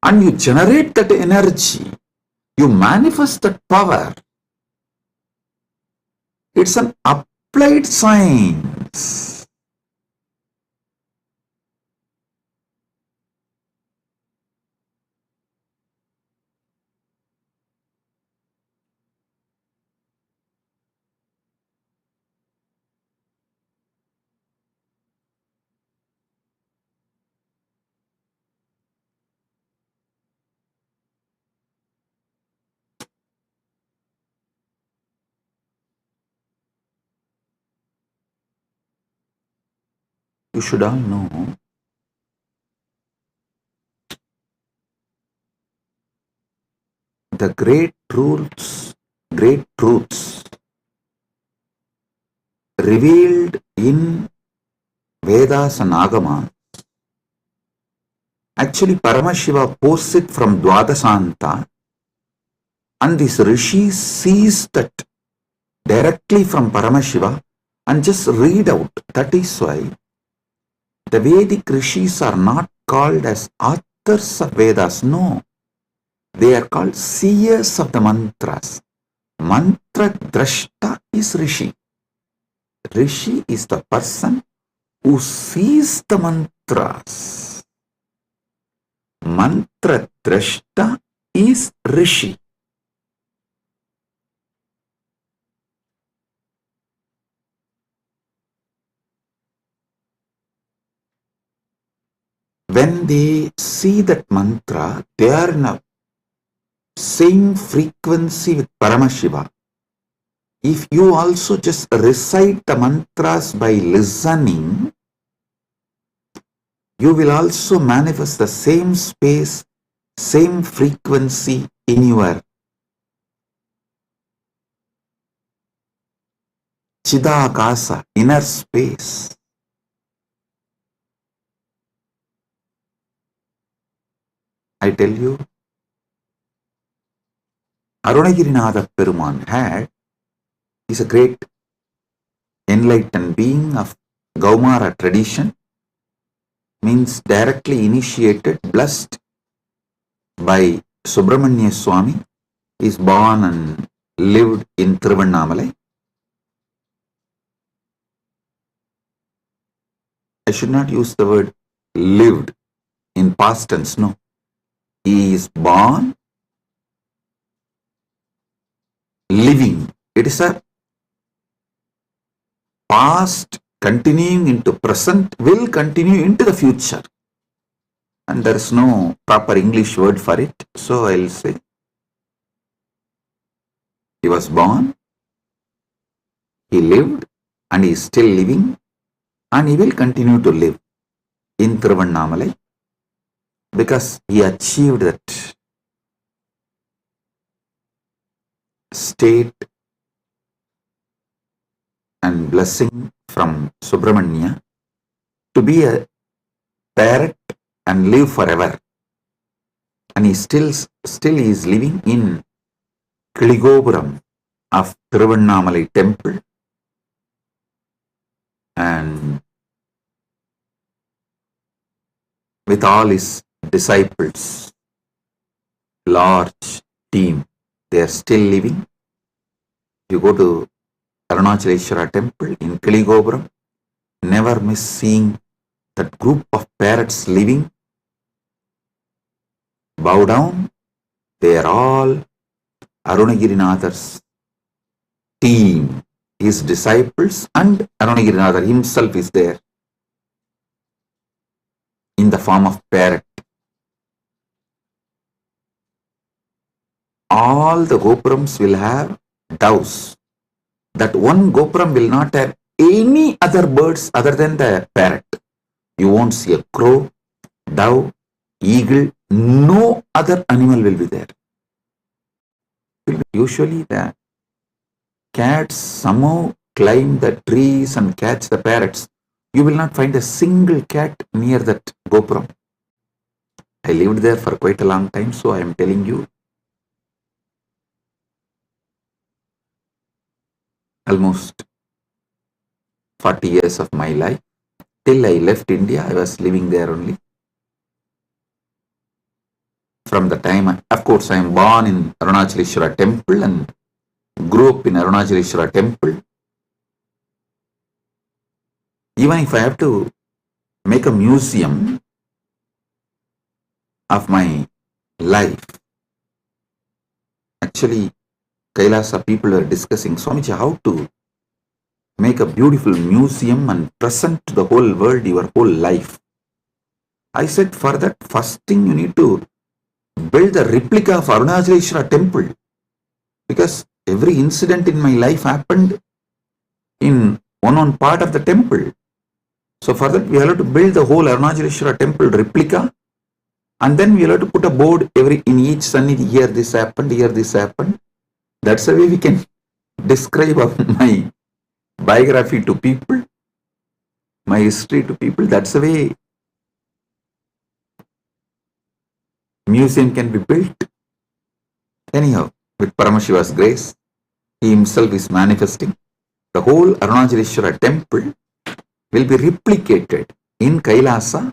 and you generate that energy. You manifest that power. It's an applied science. You should all know the great truths revealed in Vedas and Agamas. Actually, Paramashiva posts it from Dwadasanta, and this Rishi sees that directly from Paramashiva and just read out. That is why the Vedic Rishis are not called as authors of Vedas. No, they are called seers of the mantras. Mantra Drashta is Rishi. Rishi is the person who sees the mantras. Mantra Drashta is Rishi. When they see that mantra, they are in a same frequency with Paramashiva. If you also just recite the mantras by listening, you will also manifest the same space, same frequency in your Chidakasa, inner space. I tell you, Arunagirinatha Peruman is a great enlightened being of Gaumara tradition, means directly initiated, blessed by Subramanya Swami. He is born and lived in Tiruvannamalai. I should not use the word lived in past tense, no. He is born, living. It is a past continuing into present, will continue into the future. And there is no proper English word for it. So I will say, he was born, he lived, and he is still living, and he will continue to live in Tiruvannamalai because he achieved that state and blessing from Subramanya to be a parrot and live forever. And he still is living in Kiligopuram of Tiruvannamalai temple, and with all his disciples, large team, they are still living. You go to Arunachaleshwara temple in Kiligopuram, never miss seeing that group of parrots living. Bow down, they are all Arunagirinatha's team, his disciples, and Arunagirinatha himself is there in the form of parrot. All the gopurams will have doves. That one gopuram will not have any other birds other than the parrot. You won't see a crow, dove, eagle, no other animal will be there. Usually the cats somehow climb the trees and catch the parrots. You will not find a single cat near that gopuram. I lived there for quite a long time, so I am telling you, almost 40 years of my life. Till I left India, I was living there only. From the time, of course, I am born in Arunachaleshwara temple and grew up in Arunachaleshwara temple. Even if I have to make a museum of my life, actually, Kailasa people are discussing, Swamiji, how to make a beautiful museum and present to the whole world your whole life. I said, for that, first thing you need to build a replica of Arunachaleshwara temple, because every incident in my life happened in one part of the temple. So for that, we have to build the whole Arunachaleshwara temple replica, and then we have to put a board in each sannidhi. Here this happened, here this happened. That's the way we can describe my biography to people, my history to people. That's the way museum can be built. Anyhow, with Paramashiva's grace, he himself is manifesting. The whole Arunachaleshwara temple will be replicated in Kailasa,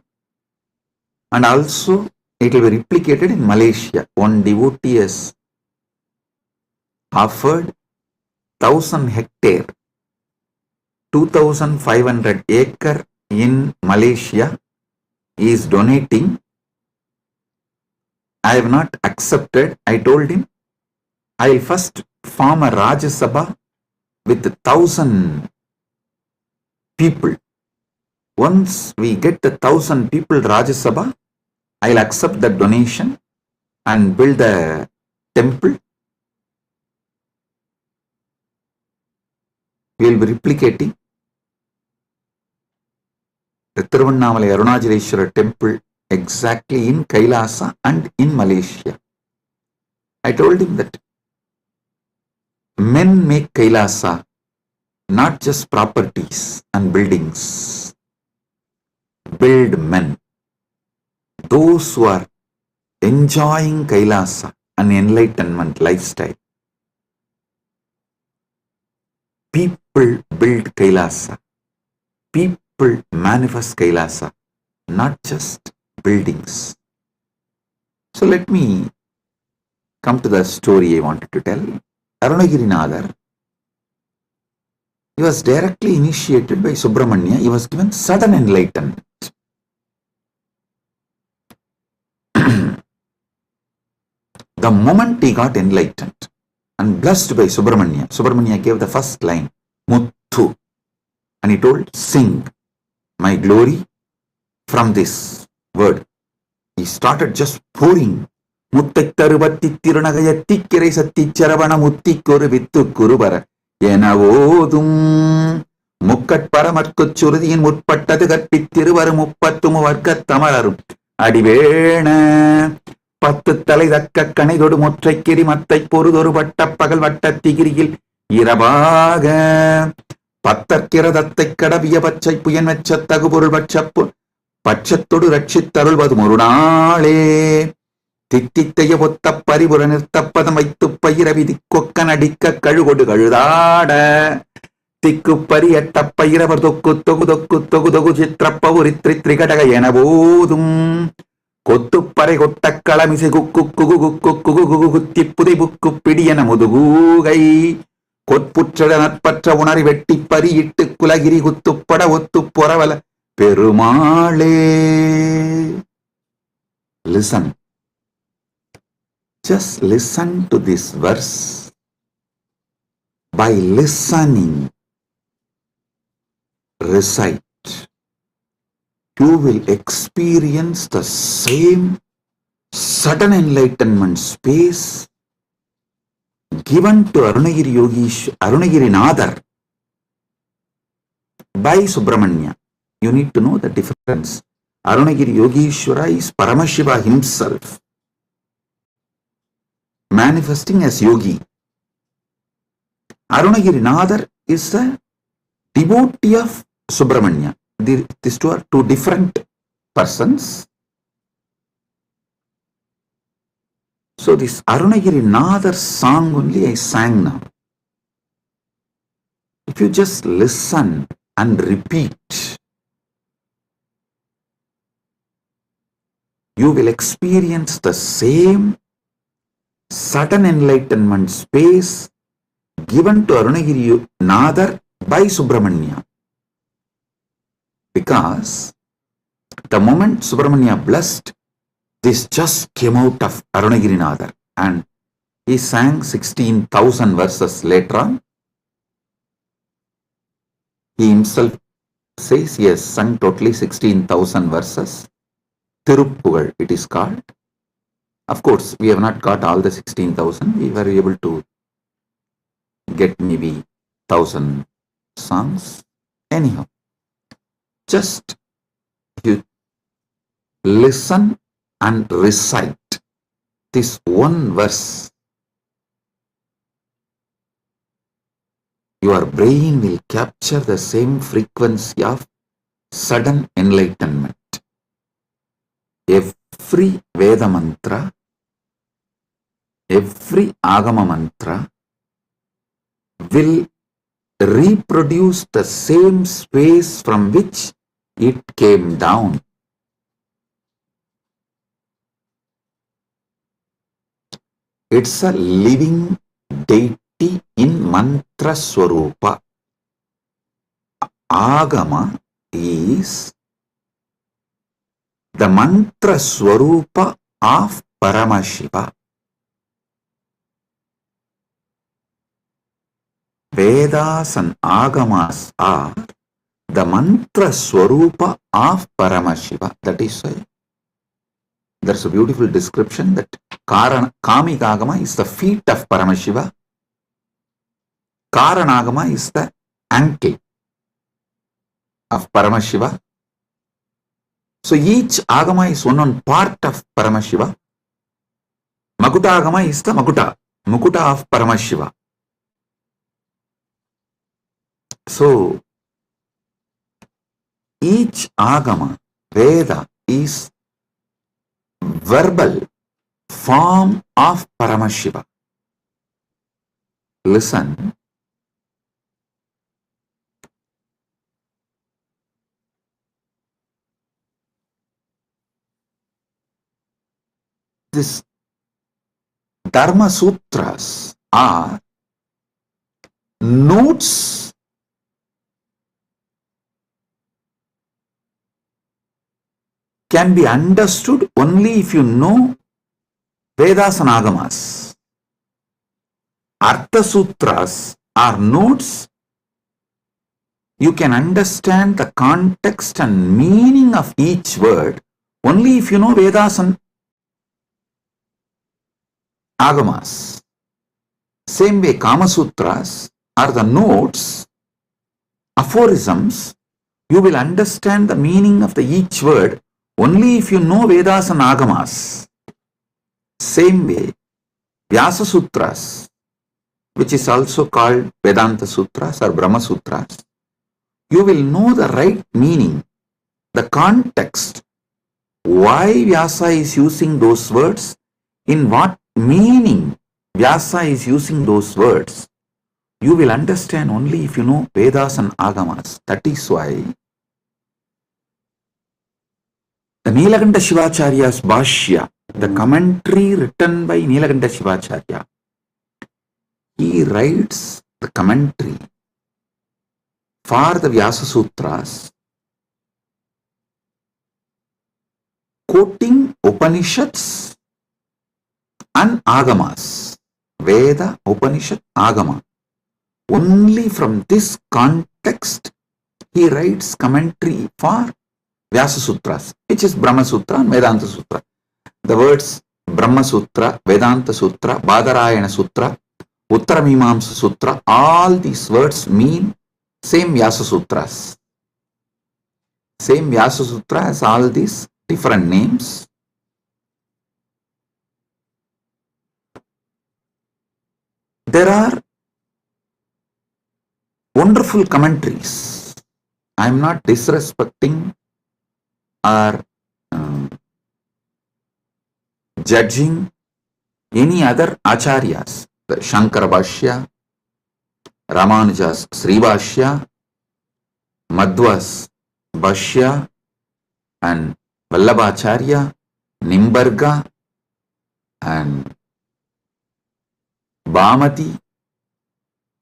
and also it will be replicated in Malaysia. One devotee has offered 1,000 hectare, 2,500 acre in Malaysia. He is donating. I have not accepted. I told him, I will first form a Rajya Sabha with 1,000 people. Once we get the 1,000 people Rajya Sabha, I will accept the donation and build the temple. We will be replicating the Tiruvannamalai Arunachaleshwara temple exactly in Kailasa and in Malaysia. I told him that men make Kailasa, not just properties and buildings. Build men. Those who are enjoying Kailasa, an enlightenment lifestyle. People build Kailasa. People manifest Kailasa, not just buildings. So let me come to the story I wanted to tell. Arunagirinadar, he was directly initiated by Subramanya. He was given sudden enlightenment. The moment he got enlightened and blessed by Subramanya, Subramanya gave the first line, Muthu, and he told, sing my glory from this word. He started just pouring. Muttai tarubatti tirunagayatti kirai satti charavana mutti koru vittu kurubara enavodum mukkat paramarkuchurudin mutpattadu karpittiruvaru muppattumu varkat tamararum adivena பத்து தலை தக்க கணைதொடு முற்றைக்கிரி மத்தை பொறுதொரு வட்ட பகல் வட்ட திகிரியில் இரவாக பத்தற்கிரதத்தை கடவிய பச்சை புயன் வெச்ச தகுபொருள் பட்சப்பு பட்சத்தொடு ரட்சித்தருள்வது ஒரு நாளே தித்தித்தைய ஒத்த பரிபுற நிறுத்தப்பதம் வைத்து பயிர விதி கொக்கன் அடிக்க கழுகொடு கழுதாட திக்கு பரியட்ட பயிரவர் தொக்கு தொகு தொக்கு தொகு தொகு சித்திரப்பவுரி திரிகடக என போதும் கொத்துப்பறை கொட்ட களமிசை குக்கு குகு குக்கு குகு குகு குத்தி புதை புக்கு பிடியன முதுகூகை கொற்புற்ற நற்பற்ற உணரி வெட்டி பறியிட்டு குலகிரி குத்துப்பட ஒத்து பொறவல பெருமாளே. Listen. Just listen to this verse. By listening, recite. You will experience the same sudden enlightenment space given to Arunagiri Nadar by Subramanya. You need to know the difference. Arunagiri Yogishwara is Paramashiva himself, manifesting as yogi. Arunagiri Nadar is a devotee of Subramanya. These two are two different persons. So this Arunagiri Nadar song only I sang now. If you just listen and repeat, you will experience the same sudden enlightenment space given to Arunagiri Nadar by Subramanya. Because the moment Subramanya blessed, this just came out of Arunagiri Nadar, and he sang 16,000 verses later on. He himself says he has sung totally 16,000 verses. Tiruppugal it is called. Of course, we have not got all the 16,000. We were able to get maybe 1,000 songs. Anyhow, just you listen and recite this one verse, your brain will capture the same frequency of sudden enlightenment. Every Veda mantra, every Agama mantra will reproduce the same space from which it came down. It's a living deity in mantra swarupa. Agama is the mantra swarupa of Paramashiva. Vedas and Agamas are the mantra swarupa of Paramashiva. That is why there's a beautiful description that Kamika Agama is the feet of Paramashiva. Karanagama is the ankle of Paramashiva. So each Agama is one part of Paramashiva. Makuta Agama is the Mukuta of Paramashiva. So each Agama, Veda, is verbal form of Paramashiva. Listen. This Dharma Sutras are notes can be understood only if you know Vedas and Agamas. Artha Sutras are notes. You can understand the context and meaning of each word only if you know Vedas and Agamas. Same way, Kama Sutras are the notes, aphorisms. You will understand the meaning of each word only if you know Vedas and Agamas. Same way, Vyasa Sutras, which is also called Vedanta Sutras or Brahma Sutras, you will know the right meaning, the context, why Vyasa is using those words, in what meaning Vyasa is using those words. You will understand only if you know Vedas and Agamas. That is why the Nilakanta Shivacharya's Bhashya, the commentary written by Nilakanta Shivacharya, he writes the commentary for the Vyasa Sutras, quoting Upanishads and Agamas, Veda, Upanishad, Agama. Only from this context he writes commentary for Vyasa Sutras, which is Brahma Sutra and Vedanta Sutra. The words Brahma Sutra, Vedanta Sutra, Badarayana Sutra, Uttaramimamsa Sutra, all these words mean same Vyasa Sutras. Same Vyasa Sutra has all these different names. There are wonderful commentaries. I am not disrespecting or judging any other acharyas. The Shankara Bhashya, Ramanuja's Sri Bhashya, Madhva's Bhashya, and Vallabhacharya, Nimbarga, and Bhamati,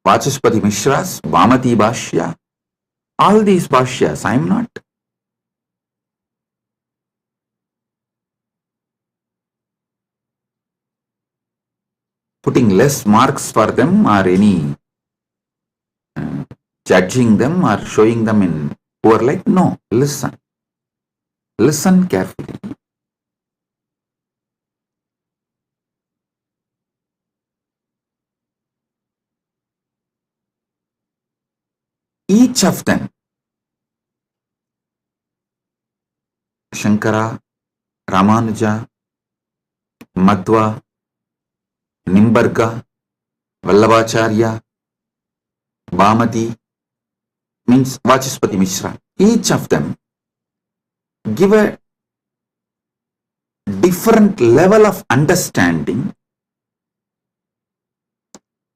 Vachaspati Mishra's Bhamati Bhashya. All these Bhashyas, I am not putting less marks for them or any judging them or showing them in poor light. No, listen. Listen carefully. Each of them Shankara, Ramanuja, Madhva, Nimbarga, Vallabhacharya, Bhamati, means Vachaspati Mishra. Each of them give a different level of understanding.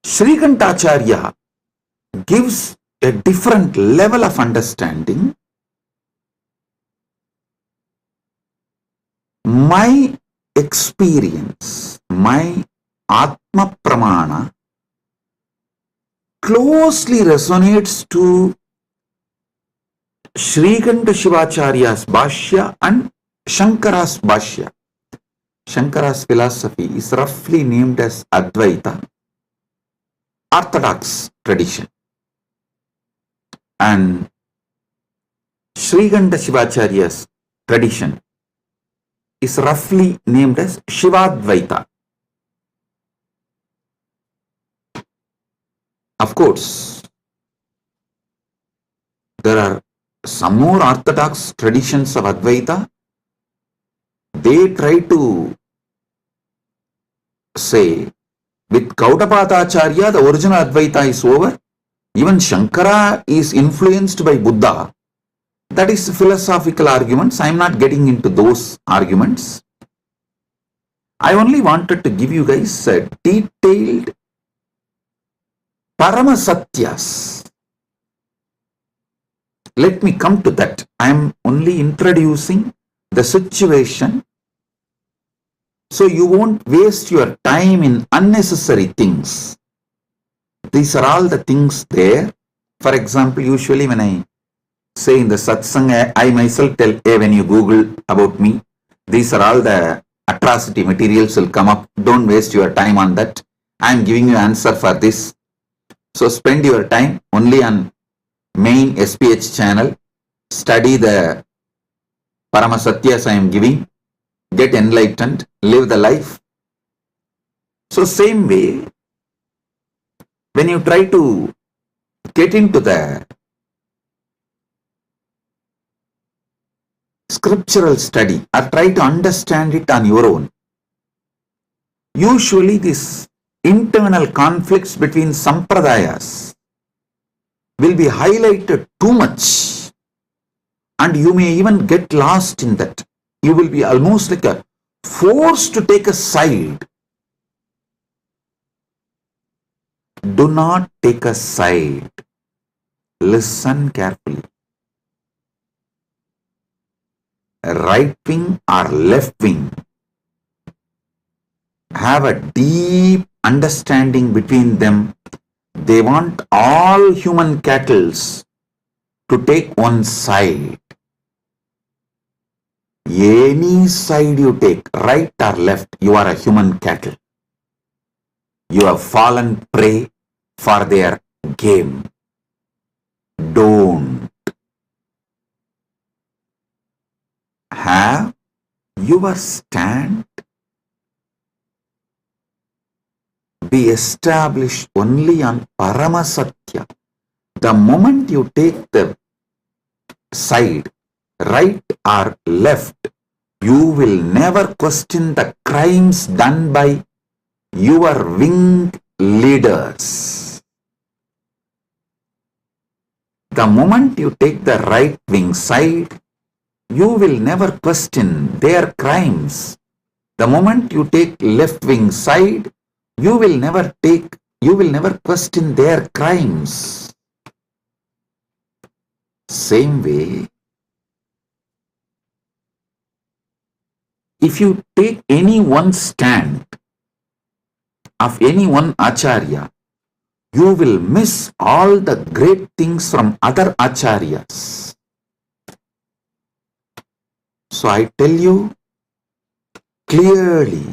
Srikantacharya gives a different level of understanding. My experience, my Atma Pramana closely resonates to Srikanta Shivacharya's Bhashya and Shankara's Bhashya. Shankara's philosophy is roughly named as Advaita, Orthodox tradition. And Srikanta Shivacharya's tradition is roughly named as Shivadvaita. Of course, there are some more orthodox traditions of Advaita. They try to say, with Gaudapadacharya, the original Advaita is over. Even Shankara is influenced by Buddha. That is philosophical arguments. I am not getting into those arguments. I only wanted to give you guys a detailed Paramasatyas. Let me come to that. I am only introducing the situation so you won't waste your time in unnecessary things. These are all the things there. For example, usually when I say in the satsang, I myself tell, hey, when you Google about me, these are all the atrocity materials will come up. Don't waste your time on that. I am giving you answer for this. So spend your time only on main SPH channel. Study the Paramasatyas I am giving. Get enlightened. Live the life. So same way, when you try to get into the scriptural study or try to understand it on your own, usually these internal conflicts between sampradayas will be highlighted too much and you may even get lost in that. You will be almost like a forced to take a side. Do not take a side. Listen carefully. Right wing or left wing have a deep understanding between them. They want all human cattle to take one side. Any side you take, right or left, you are a human cattle. You have fallen prey for their game. Don't. Have your stand be established only on Paramasatya. The moment you take the side, right or left, you will never question the crimes done by your wing leaders. The moment you take the right wing side, you will never question their crimes. The moment you take left wing side, you will never question their crimes. Same way, if you take any one stand of any one acharya, you will miss all the great things from other acharyas. So I tell you clearly,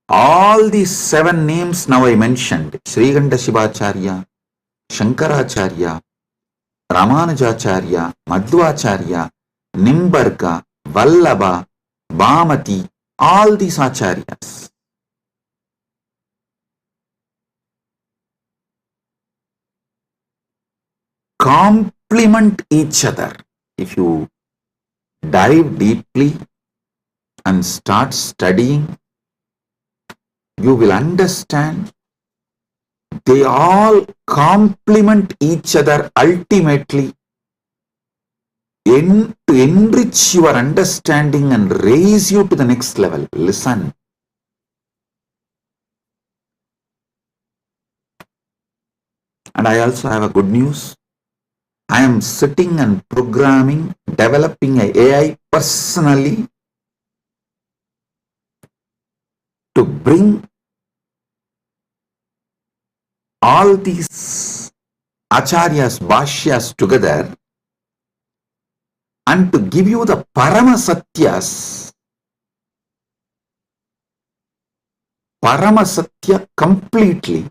all these 7 names now I mentioned, Srikanta Shivacharya, Shankaracharya, Ramanujacharya, Madhvacharya, Nimbarga, Vallabha, Bhamati, all these acharyas complement each other. If you dive deeply and start studying, you will understand they all complement each other ultimately to enrich your understanding and raise you to the next level. Listen. And I also have a good news. I am sitting and programming, developing an AI personally to bring all these acharyas, bhashyas together and to give you the Paramasatya completely,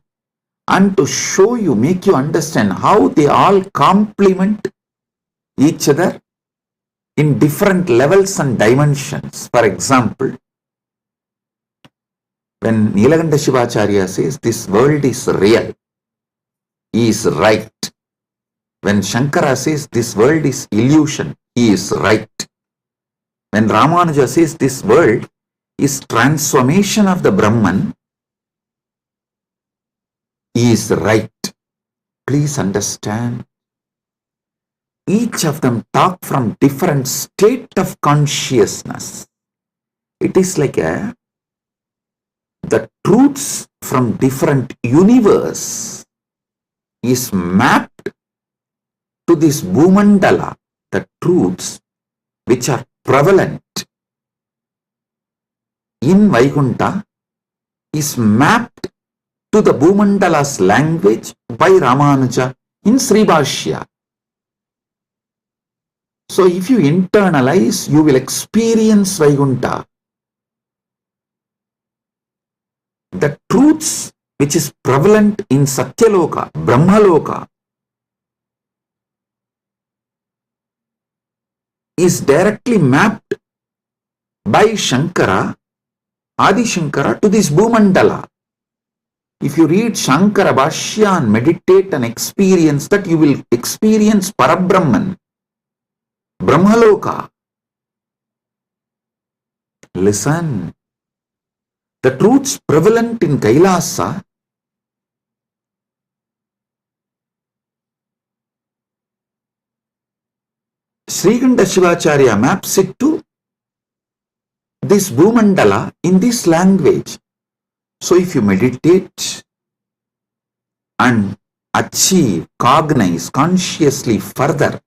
and to show you, make you understand how they all complement each other in different levels and dimensions. For example, when Nilakanta Shivacharya says this world is real, he is right. When Shankara says this world is illusion, he is right. When Ramanuja says this world is transformation of the Brahman, he is right. Please understand. Each of them talk from different state of consciousness. It is like the truths from different universe is mapped to this Bhumandala, the truths which are prevalent in Vaikunta is mapped to the Bhumandala's language by Ramanuja in Sribhashya. So if you internalize, you will experience Vaikunta. The truths which is prevalent in Satyaloka, Brahmaloka, is directly mapped by Shankara, Adi Shankara, to this Bhumandala. If you read Shankara Bhashya and meditate and experience that, you will experience Parabrahman, Brahmaloka. Listen. The truths prevalent in Kailasa Srikanta Shivacharya maps it to this Bhumandala in this language. So if you meditate and achieve, cognize consciously further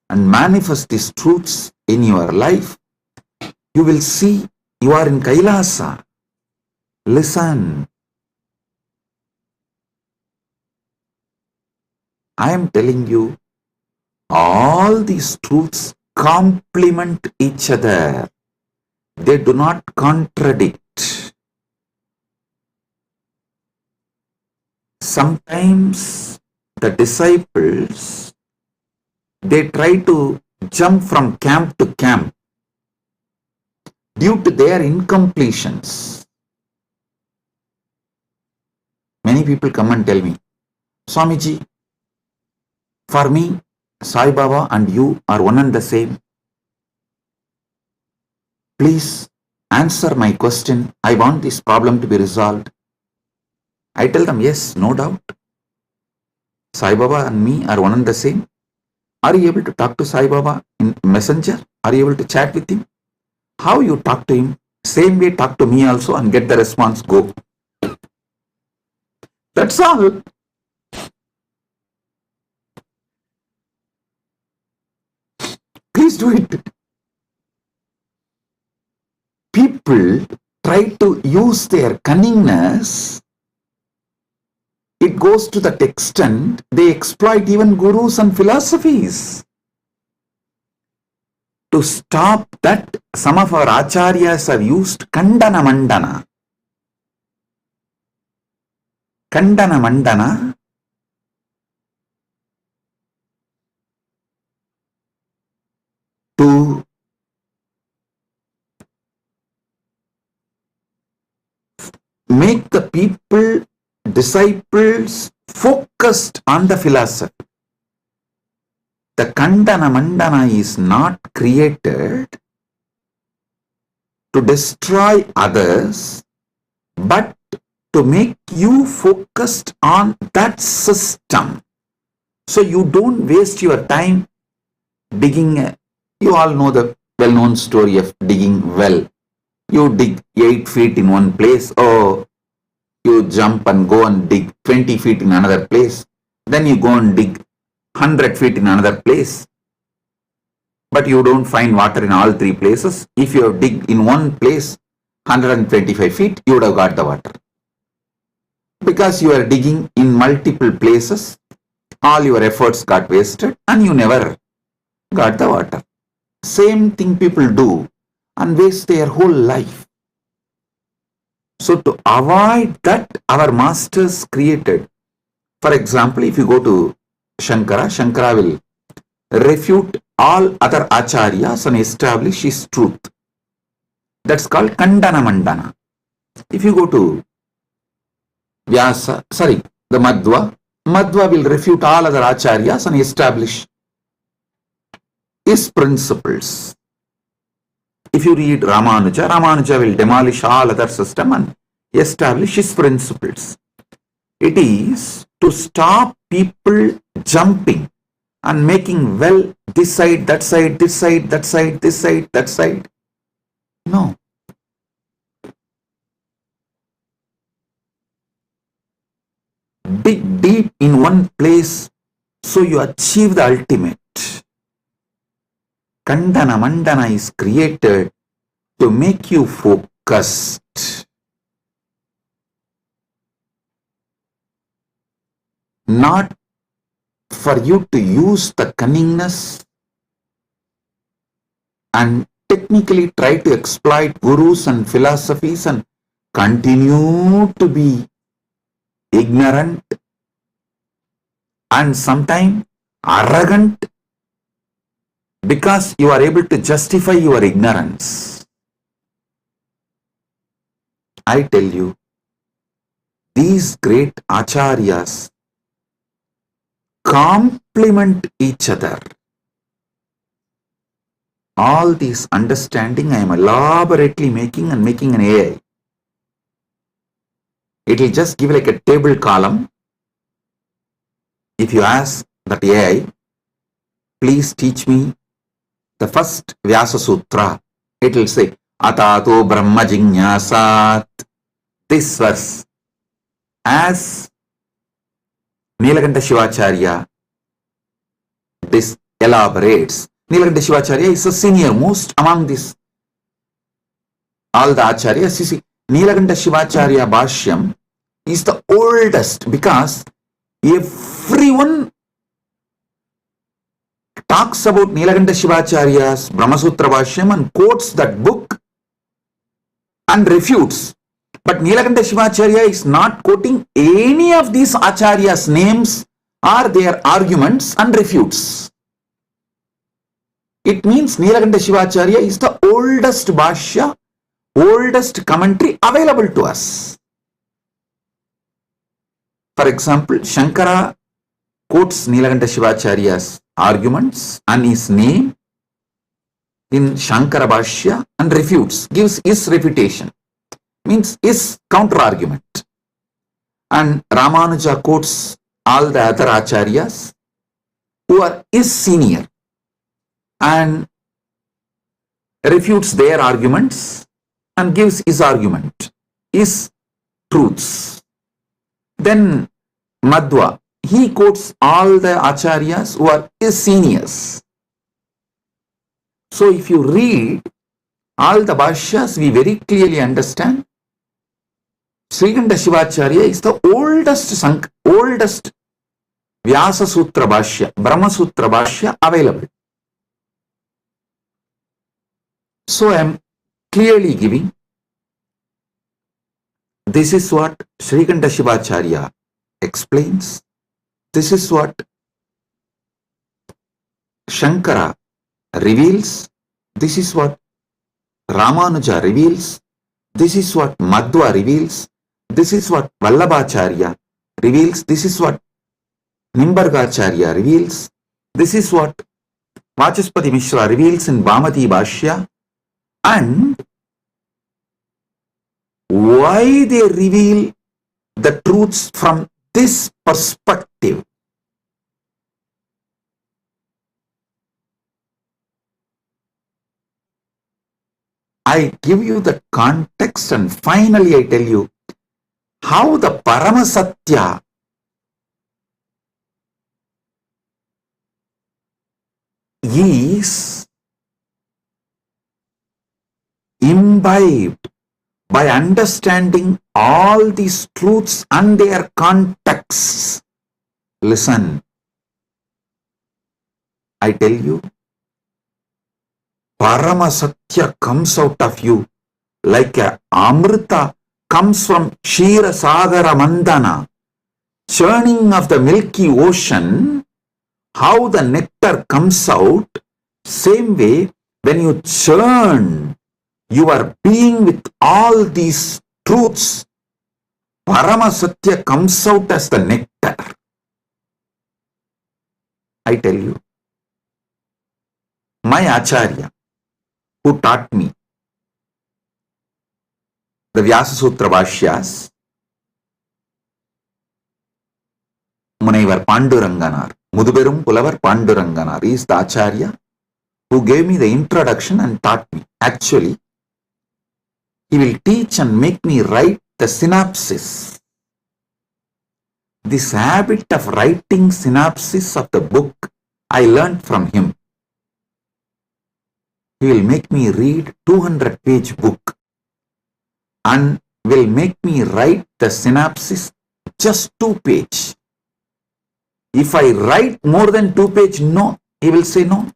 and manifest these truths in your life, you will see you are in Kailasa. Listen. I am telling you, all these truths complement each other. They do not contradict. Sometimes the disciples, they try to jump from camp to camp due to their incompletions. Many people come and tell me, Swamiji, for me, Sai Baba and you are one and the same. Please answer my question. I want this problem to be resolved. I tell them, yes, no doubt. Sai Baba and me are one and the same. Are you able to talk to Sai Baba in Messenger? Are you able to chat with him? How you talk to him? Same way talk to me also and get the response, go. That's all. Please do it. People try to use their cunningness. It goes to that extent, they exploit even gurus and philosophies. To stop that, some of our acharyas have used Kandana Mandana. Kandana Mandana to make the people, disciples, focused on the philosophy. the Kandana Mandana is not created to destroy others, but to make you focused on that system. So you don't waste your time digging. You all know the well-known story of digging well. You dig 8 feet in one place, or you jump and go and dig 20 feet in another place. Then you go and dig 100 feet in another place. But you don't find water in all 3 places. If you have dig in one place 125 feet, you would have got the water. Because you are digging in multiple places, all your efforts got wasted and you never got the water. Same thing people do and waste their whole life. So to avoid that, our masters created. For example, if you go to Shankara, Shankara will refute all other acharyas and establish his truth. That's called Kandana Mandana. If you go to the Madhva will refute all other acharyas and establish his principles. If you read Ramanuja, Ramanuja will demolish all other system and establish his principles. It is to stop people jumping and making well this side, that side, this side, that side, this side, that side. No. Dig deep in one place so you achieve the ultimate. Kandana Mandana is created to make you focused. Not for you to use the cunningness and technically try to exploit gurus and philosophies and continue to be ignorant and sometimes arrogant because you are able to justify your ignorance. I tell you, these great acharyas complement each other. All this understanding I am elaborately making an AI. It will just give like a table column. If you ask that AI, please teach me the first Vyasa Sutra, it will say, Atato Brahma Jignasat. This verse, as Nilakanta Shivacharya this elaborates. Nilakanta Shivacharya is the senior most among this. All the acharyas, you see, Nilakanta Shivacharya Bhashyam is the oldest because everyone talks about Nilakanta Shivacharya's Brahmasutra Bhashyam and quotes that book and refutes. But Nilakanta Shivacharya is not quoting any of these acharyas' names or their arguments and refutes. It means Nilakanta Shivacharya is the oldest Bhashya, oldest commentary available to us. For example, Shankara quotes Nilakanta Shivacharya's arguments and his name in Shankara Bhashya and refutes, gives his refutation, means his counter argument. And Ramanuja quotes all the other acharyas who are his senior and refutes their arguments and gives his argument, his truths. Then Madhva, he quotes all the acharyas who are his seniors. So if you read all the bhashyas, we very clearly understand Srikanta Shivacharya is the oldest Vyasa Sutra Bhashya, Brahma Sutra Bhashya available. So I am clearly giving, this is what Srikanta Shivacharya explains, this is what Shankara reveals, this is what Ramanuja reveals, this is what Madhva reveals, this is what Vallabhacharya reveals, this is what Nimbargacharya reveals, This is what Vachaspati Mishra reveals in Bhamati Bhashya, and why they reveal the truths from this perspective. I give you the context, and finally I tell you how the Paramasatya is imbibed by understanding all these truths and their contexts. Listen, I tell you, Paramasatya comes out of you like a Amrita comes from Kshira Sagara Mandana, churning of the milky ocean. How the nectar comes out, same way when you churn your being with all these truths, Paramasatya comes out as the nectar. I tell you, my Acharya, who taught me the Vyasa Sutra Bhashyas, Munaivar Panduranganar, Muduberum Pulavar Panduranganar, is the Acharya who gave me the introduction and taught me. Actually, he will teach and make me write the synopsis. This habit of writing synopsis of the book, I learned from him. He will make me read 200-page book and will make me write the synopsis just 2-page. If I write more than 2-page, no, he will say no.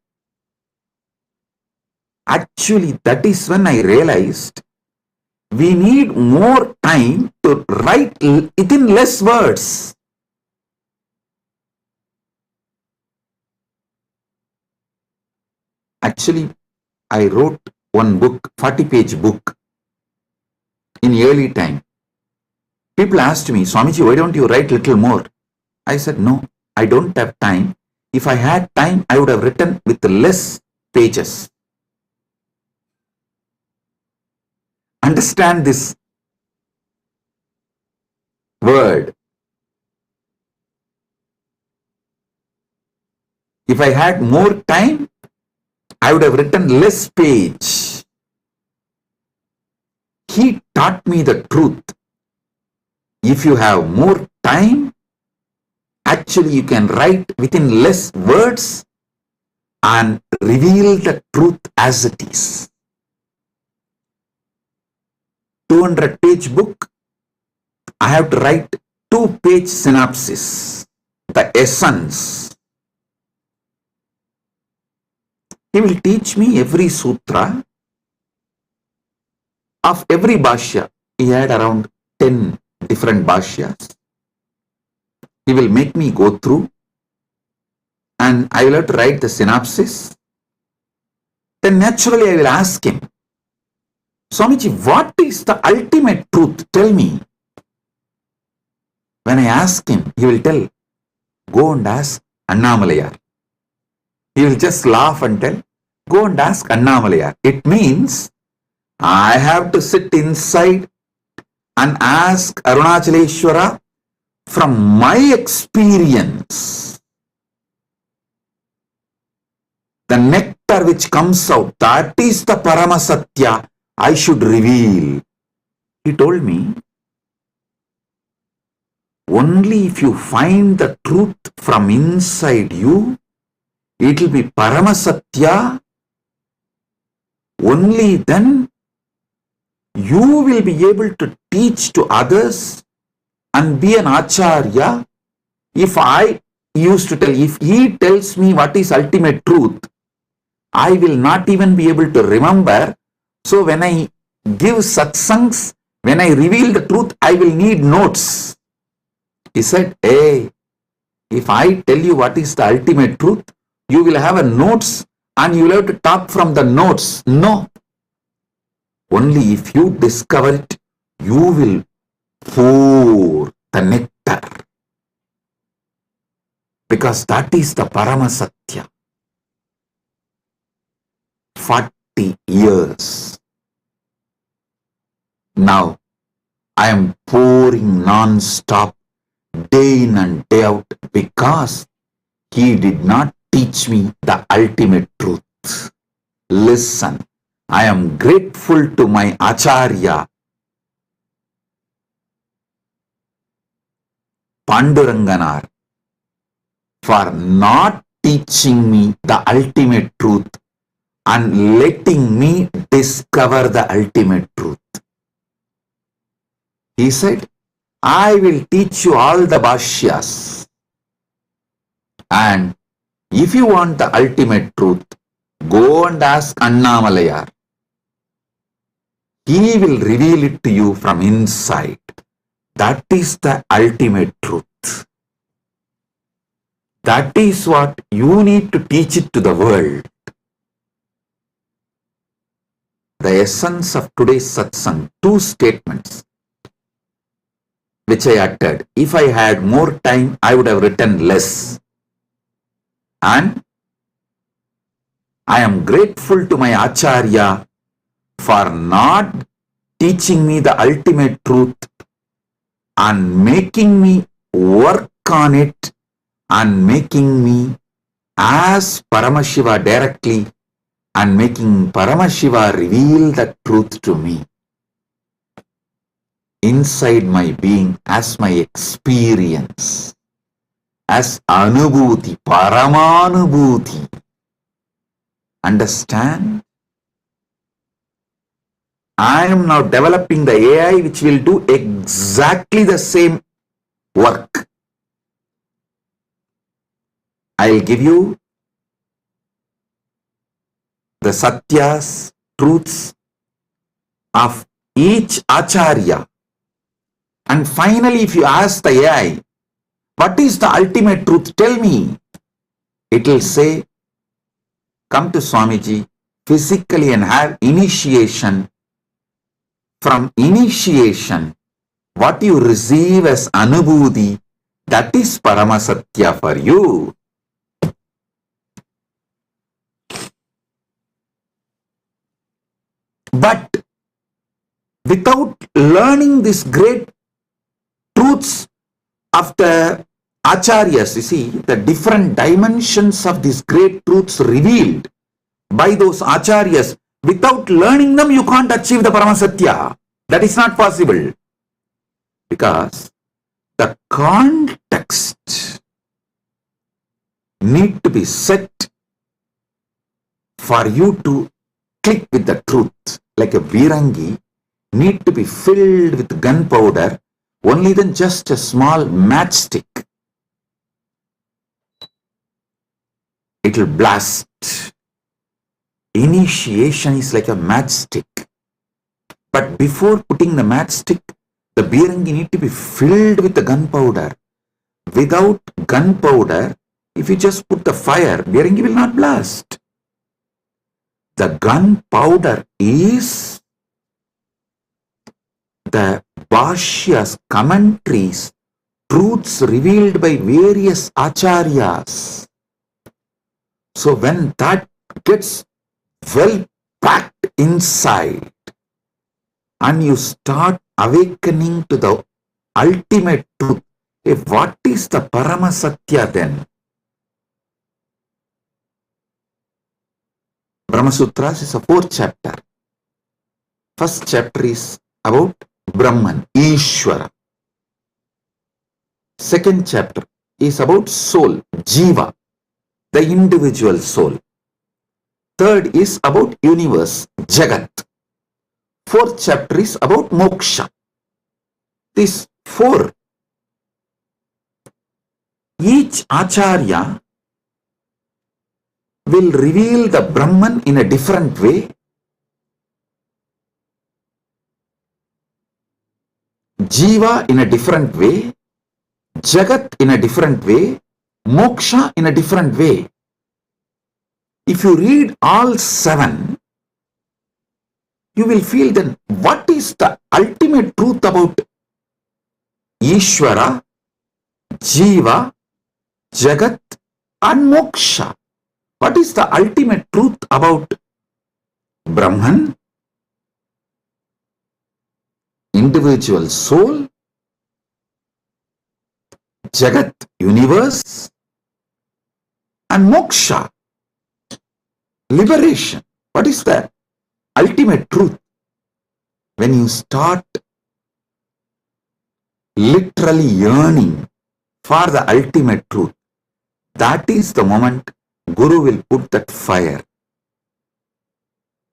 Actually, that is when I realized we need more time to write it in less words. Actually, I wrote one book, 40-page book, in early time. People asked me, Swamiji, why don't you write little more? I said, no, I don't have time. If I had time, I would have written with less pages. Understand this word. If I had more time, I would have written less page. He taught me the truth. If you have more time, actually you can write within less words and reveal the truth as it is. 200-page book, I have to write 2-page synopsis, the essence. He will teach me every sutra of every bhashya. He had around 10 different bhashyas. He will make me go through and I will have to write the synopsis. Then naturally I will ask him, Swamiji, what is the ultimate truth? Tell me. When I ask him, he will tell, go and ask Annamalayar. He will just laugh and tell, go and ask Annamalayar. It means I have to sit inside and ask Arunachaleshwara from my experience. The nectar which comes out, that is the Paramasatya I should reveal. He told me, only if you find the truth from inside you, it will be Paramasatya. Only then you will be able to teach to others and be an Acharya. If I used to tell, if he tells me what is ultimate truth, I will not even be able to remember. So when I give satsangs, when I reveal the truth, I will need notes. He said, hey, if I tell you what is the ultimate truth, you will have a notes and you will have to talk from the notes. No. Only if you discover it, you will pour the nectar. because that is the Paramasatya. 40 years. Now, I am pouring non-stop, day in and day out, because he did not teach me the ultimate truth. Listen, I am grateful to my Acharya, Panduranganar, for not teaching me the ultimate truth and letting me discover the ultimate truth. He said, I will teach you all the bhashyas, and if you want the ultimate truth, go and ask Annamalayar. He will reveal it to you from inside. That is the ultimate truth. That is what you need to teach it to the world. The essence of today's satsang, 2 statements which I uttered. If I had more time, I would have written less. And I am grateful to my Acharya for not teaching me the ultimate truth and making me work on it and making me ask Paramashiva directly and making Paramashiva reveal the truth to me inside my being as my experience, as anubhuti, paramanubhuti. Understand? I am now developing the AI which will do exactly the same work. I will give you the satyas, truths of each acharya. And finally, if you ask the AI, what is the ultimate truth? Tell me. It will say, come to Swamiji physically and have initiation. From initiation, what you receive as anubhuti, that is Paramasatya for you. But without learning these great truths of the acharyas, you see, the different dimensions of these great truths revealed by those acharyas, without learning them, you can't achieve the Paramasatya. That is not possible. Because the context need to be set for you to click with the truth. Like a Virangi need to be filled with gunpowder, only then just a small matchstick. It will blast. Initiation is like a matchstick. But before putting the matchstick, the Virangi need to be filled with the gunpowder. Without gunpowder, if you just put the fire, Virangi will not blast. The gunpowder is the bhashyas, commentaries, truths revealed by various acharyas. So when that gets well packed inside and you start awakening to the ultimate truth, what is the Paramasatya then? Brahma Sutras is a 4th chapter. First chapter is about Brahman, Ishvara. Second chapter is about soul, Jiva, the individual soul. Third is about universe, Jagat. 4th chapter is about moksha. These 4. Each acharya will reveal the Brahman in a different way. Jiva in a different way. Jagat in a different way. Moksha in a different way. If you read all 7, you will feel then what is the ultimate truth about Ishvara, Jiva, Jagat and Moksha. What is the ultimate truth about Brahman? Individual soul, Jagat, universe, and Moksha, liberation. What is the ultimate truth? When you start literally yearning for the ultimate truth, that is the moment Guru will put that fire,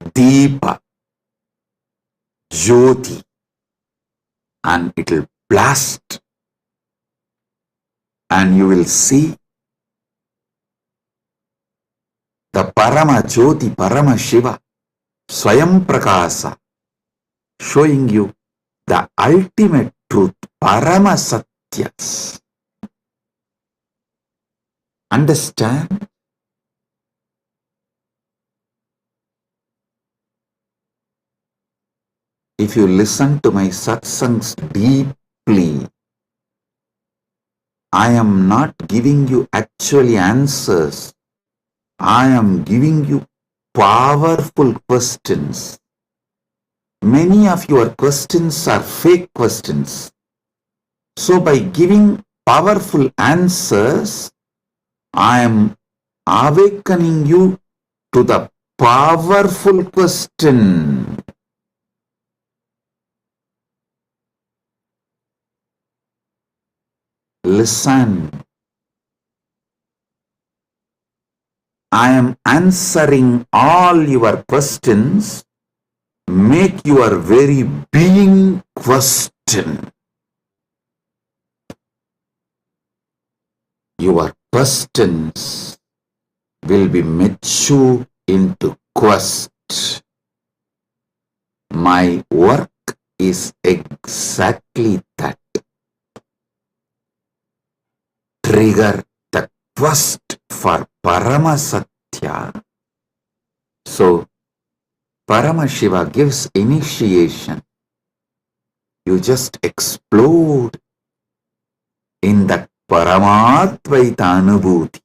Deepa, Jyoti, and it will blast, and you will see the Parama Jyoti, Paramashiva, Swayam Prakasa, showing you the ultimate truth, Parama Satyas. Understand? If you listen to my satsangs deeply, I am not giving you actually answers. I am giving you powerful questions. Many of your questions are fake questions. So by giving powerful answers, I am awakening you to the powerful question. Listen. I am answering all your questions. Make your very being question. Your questions will be mature into quest. My work is exactly that. Trigger the quest for Parama Satya. So, Paramashiva gives initiation. You just explode in that Paramadvaita Anubhuti.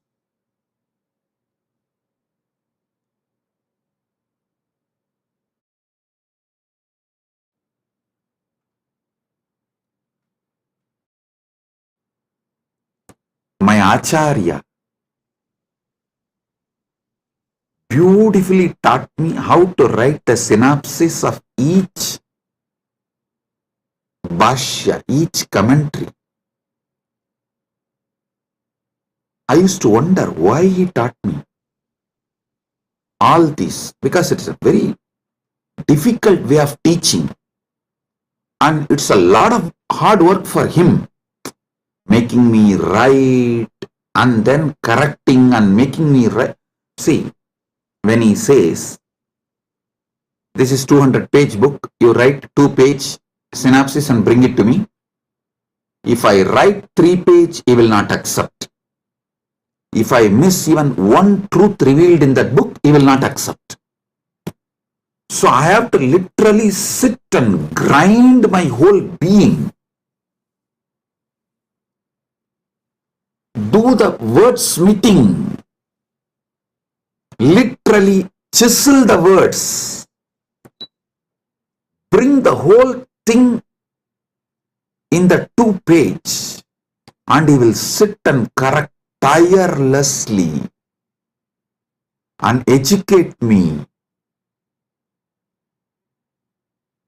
My Acharya beautifully taught me how to write a synopsis of each bhashya, each commentary. I used to wonder why he taught me all this, because it's a very difficult way of teaching and it's a lot of hard work for him, making me write and then correcting and making me write. See, when he says, this is 200-page book, you write 2-page synopsis and bring it to me. If I write 3-page, he will not accept. If I miss even one truth revealed in that book, he will not accept. So I have to literally sit and grind my whole being. Do the wordsmithing. Literally chisel the words. Bring the whole thing in the 2-page, and he will sit and correct tirelessly and educate me.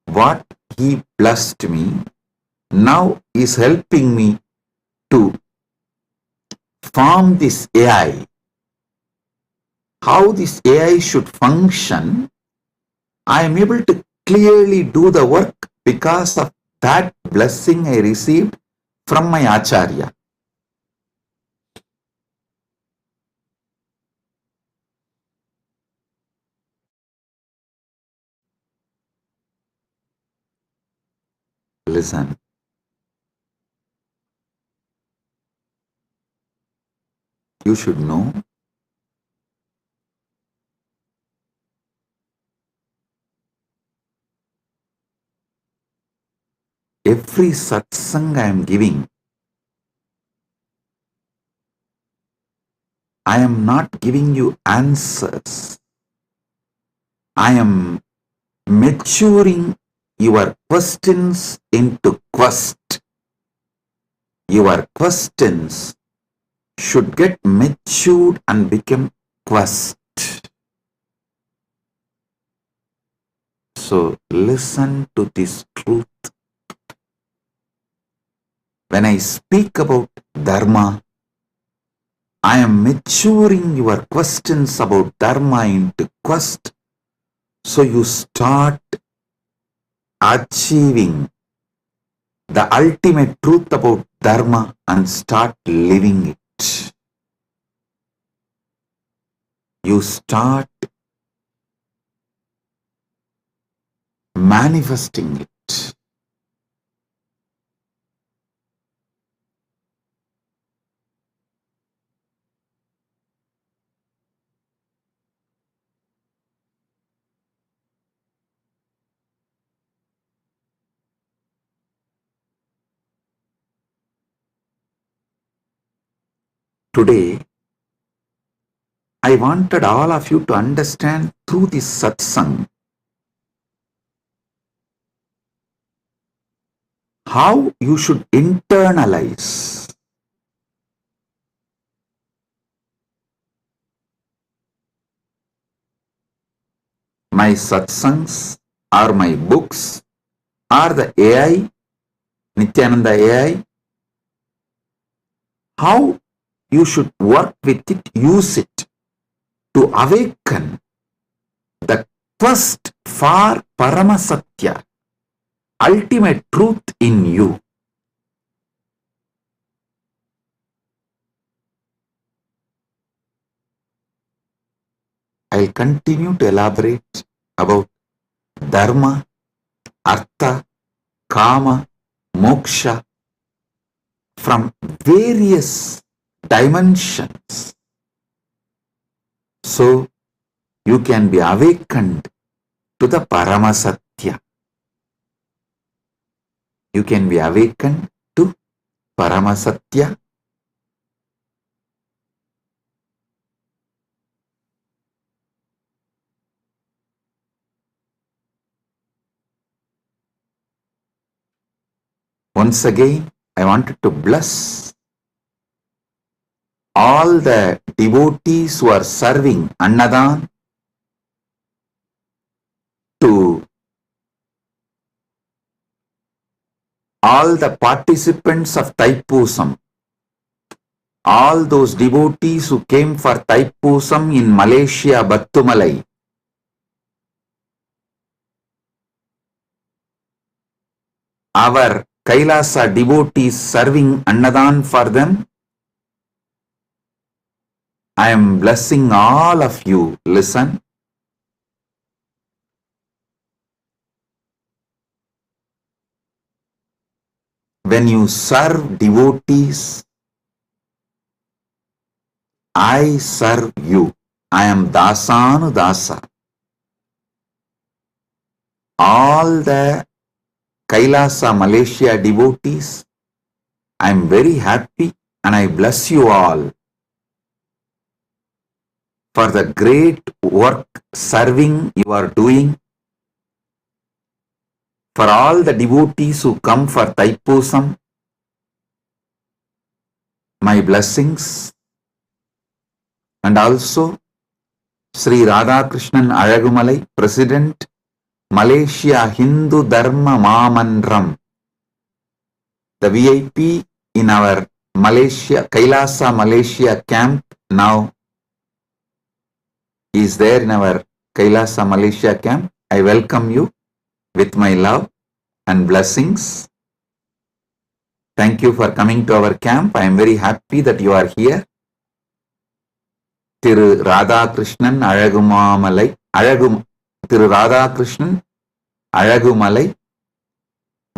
What he blessed me now is helping me to form this AI. How this AI should function, I am able to clearly do the work because of that blessing I received from my Acharya. Listen. You should know every satsang I am giving, I am not giving you answers. I am maturing your questions into quest. Your questions should get matured and become quest. So listen to this truth. When I speak about Dharma, I am maturing your questions about Dharma into quest, so you start achieving the ultimate truth about Dharma and start living it. You start manifesting it. Today, I wanted all of you to understand through this satsang how you should internalize my satsangs or my books or the AI, Nithyananda AI, how you should work with it, use it to awaken the quest for Paramasatya, ultimate truth in you. I'll continue to elaborate about Dharma, Artha, Kama, Moksha from various dimensions, so you can be awakened to the Paramasatya. You can be awakened to Paramasatya. Once again, I wanted to bless all the devotees who are serving Annadan, to all the participants of Thaipusam, all those devotees who came for Thaipusam in Malaysia, Battumalai, our Kailasa devotees serving Annadan for them. I am blessing all of you. Listen. When you serve devotees, I serve you. I am Dasanu Dasa. All the Kailasa Malaysia devotees, I am very happy and I bless you all for the great work serving you are doing. For all the devotees who come for Thaipusam, my blessings. And also Sri Radhakrishnan Alagumalai, President, Malaysia Hindu Dharma Mamandram, the VIP in our Malaysia, Kailasa Malaysia camp now is there in our Kailasa Malaysia camp. I welcome you with my love and blessings. Thank you for coming to our camp. I am very happy that you are here. Thiru Radhakrishnan Alagumamalai, Thiru Radhakrishnan Alagumalai,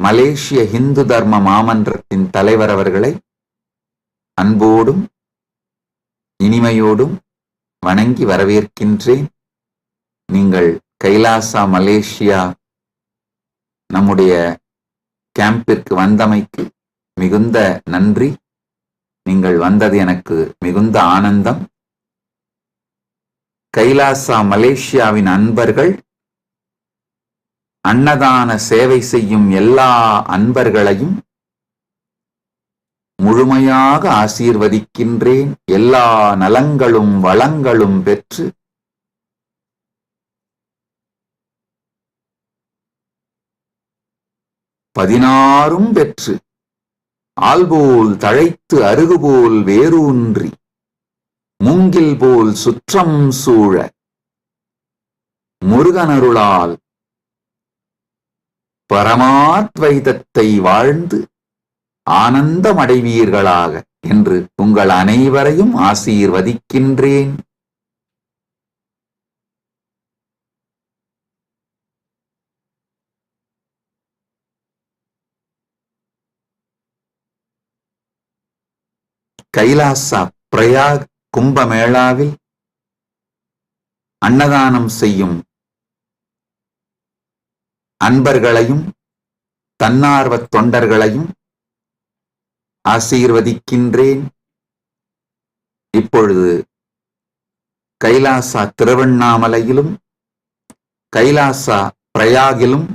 மலேசிய ஹிந்து தர்ம மாமன்றத்தின் தலைவர் அவர்களை அன்போடும் இனிமையோடும் வணங்கி வரவேற்கின்றேன். நீங்கள் Kailasa Malaysia நம்முடைய கேம்பிற்கு வந்தமைக்கு மிகுந்த நன்றி. நீங்கள் வந்தது எனக்கு மிகுந்த ஆனந்தம். கைலாசா மலேசியாவின் அன்பர்கள், அன்னதான சேவை செய்யும் எல்லா அன்பர்களையும் முழுமையாக ஆசீர்வதிக்கின்றேன். எல்லா நலங்களும் வளங்களும் பெற்று பதினாறும் பெற்று ஆல்போல் தழைத்து அருகுபோல் வேரூன்றி மூங்கில் போல் சுற்றம் சூழ முருகனருளால் பரமாத்வைதத்தை வாழ்ந்து ஆனந்தமடைவீர்களாக என்று உங்கள் அனைவரையும் ஆசீர்வதிக்கின்றேன். கைலாசா பிரயாக் கும்பமேளாவில் அன்னதானம் செய்யும் அன்பர்களையும் தன்னார்வத் தொண்டர்களையும் ஆசீர்வதிக்கின்றேன். இப்பொழுது கைலாசா திருவண்ணாமலையிலும் கைலாசா பிரயாகிலும்,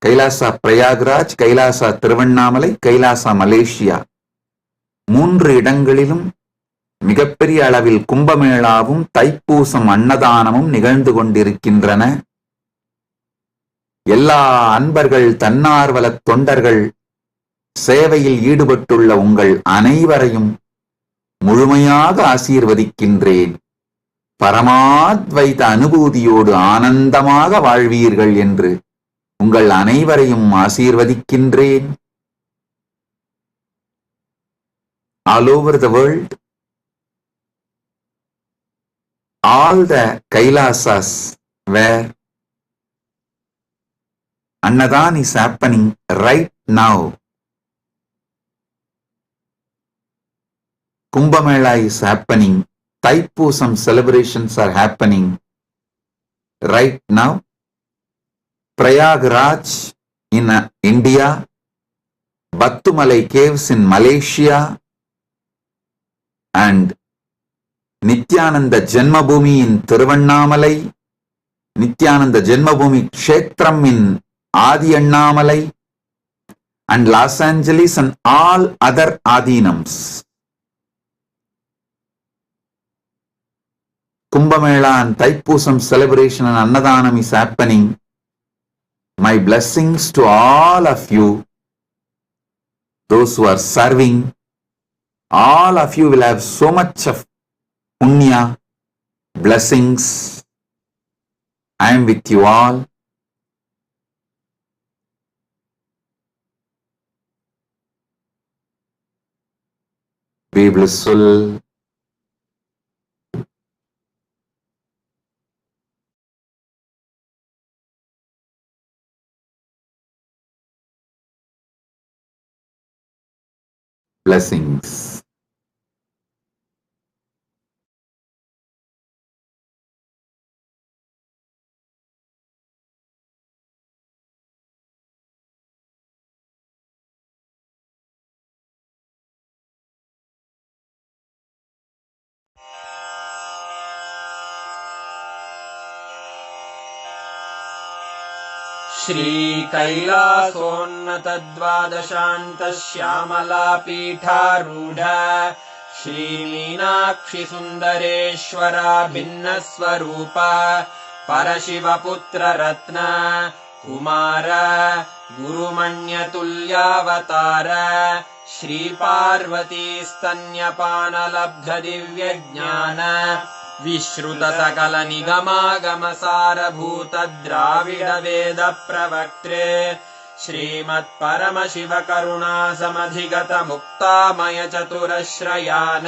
கைலாசா பிரயாக்ராஜ், கைலாசா திருவண்ணாமலை, கைலாசா மலேசியா 3 இடங்களிலும் மிகப்பெரிய அளவில் கும்பமேளாவும் தைப்பூசம் அன்னதானமும் நிகழ்ந்து கொண்டிருக்கின்றன. எல்லா அன்பர்கள், தன்னார்வலத் தொண்டர்கள், சேவையில் ஈடுபட்டுள்ள உங்கள் அனைவரையும் முழுமையாக ஆசீர்வதிக்கின்றேன். பரமாத்வைத அனுபூதியோடு ஆனந்தமாக வாழ்வீர்கள் என்று உங்கள் அனைவரையும் ஆசீர்வதிக்கின்றேன். All over the world, all the Kailasas where Annadan is happening right now, Kumbhamela is happening, Thaipusam celebrations are happening right now. Prayagraj in India, Battumalai caves in Malaysia, and Nithyananda Janmabhoomi in Thiruvannamalai, Nithyananda Janmabhoomi Kshetram in Adi Annamalai, and Los Angeles and all other Adinams. Kumbhamela and Thaipusam celebration and Annadanam is happening. My blessings to all of you, those who are serving. All of you will have so much of punya, blessings. I am with you all. Be blissful. Blessings. श्रीकैलासोन्नतद्वादशान्तश्यामलापीठारूढ श्रीमीनाक्षिसुन्दरेश्वरा भिन्नस्वरूप परशिवपुत्ररत्न Kumar गुरुमण्यतुल्यावतार श्रीपार्वतीस्तन्यपानलब्धदिव्यज्ञान विश्रुत सकल निगमागमसारभूत द्राविड वेद प्रवक्त्रे श्रीमत्परमशिव करुणा समधिगत मुक्तामय चतुरश्रयान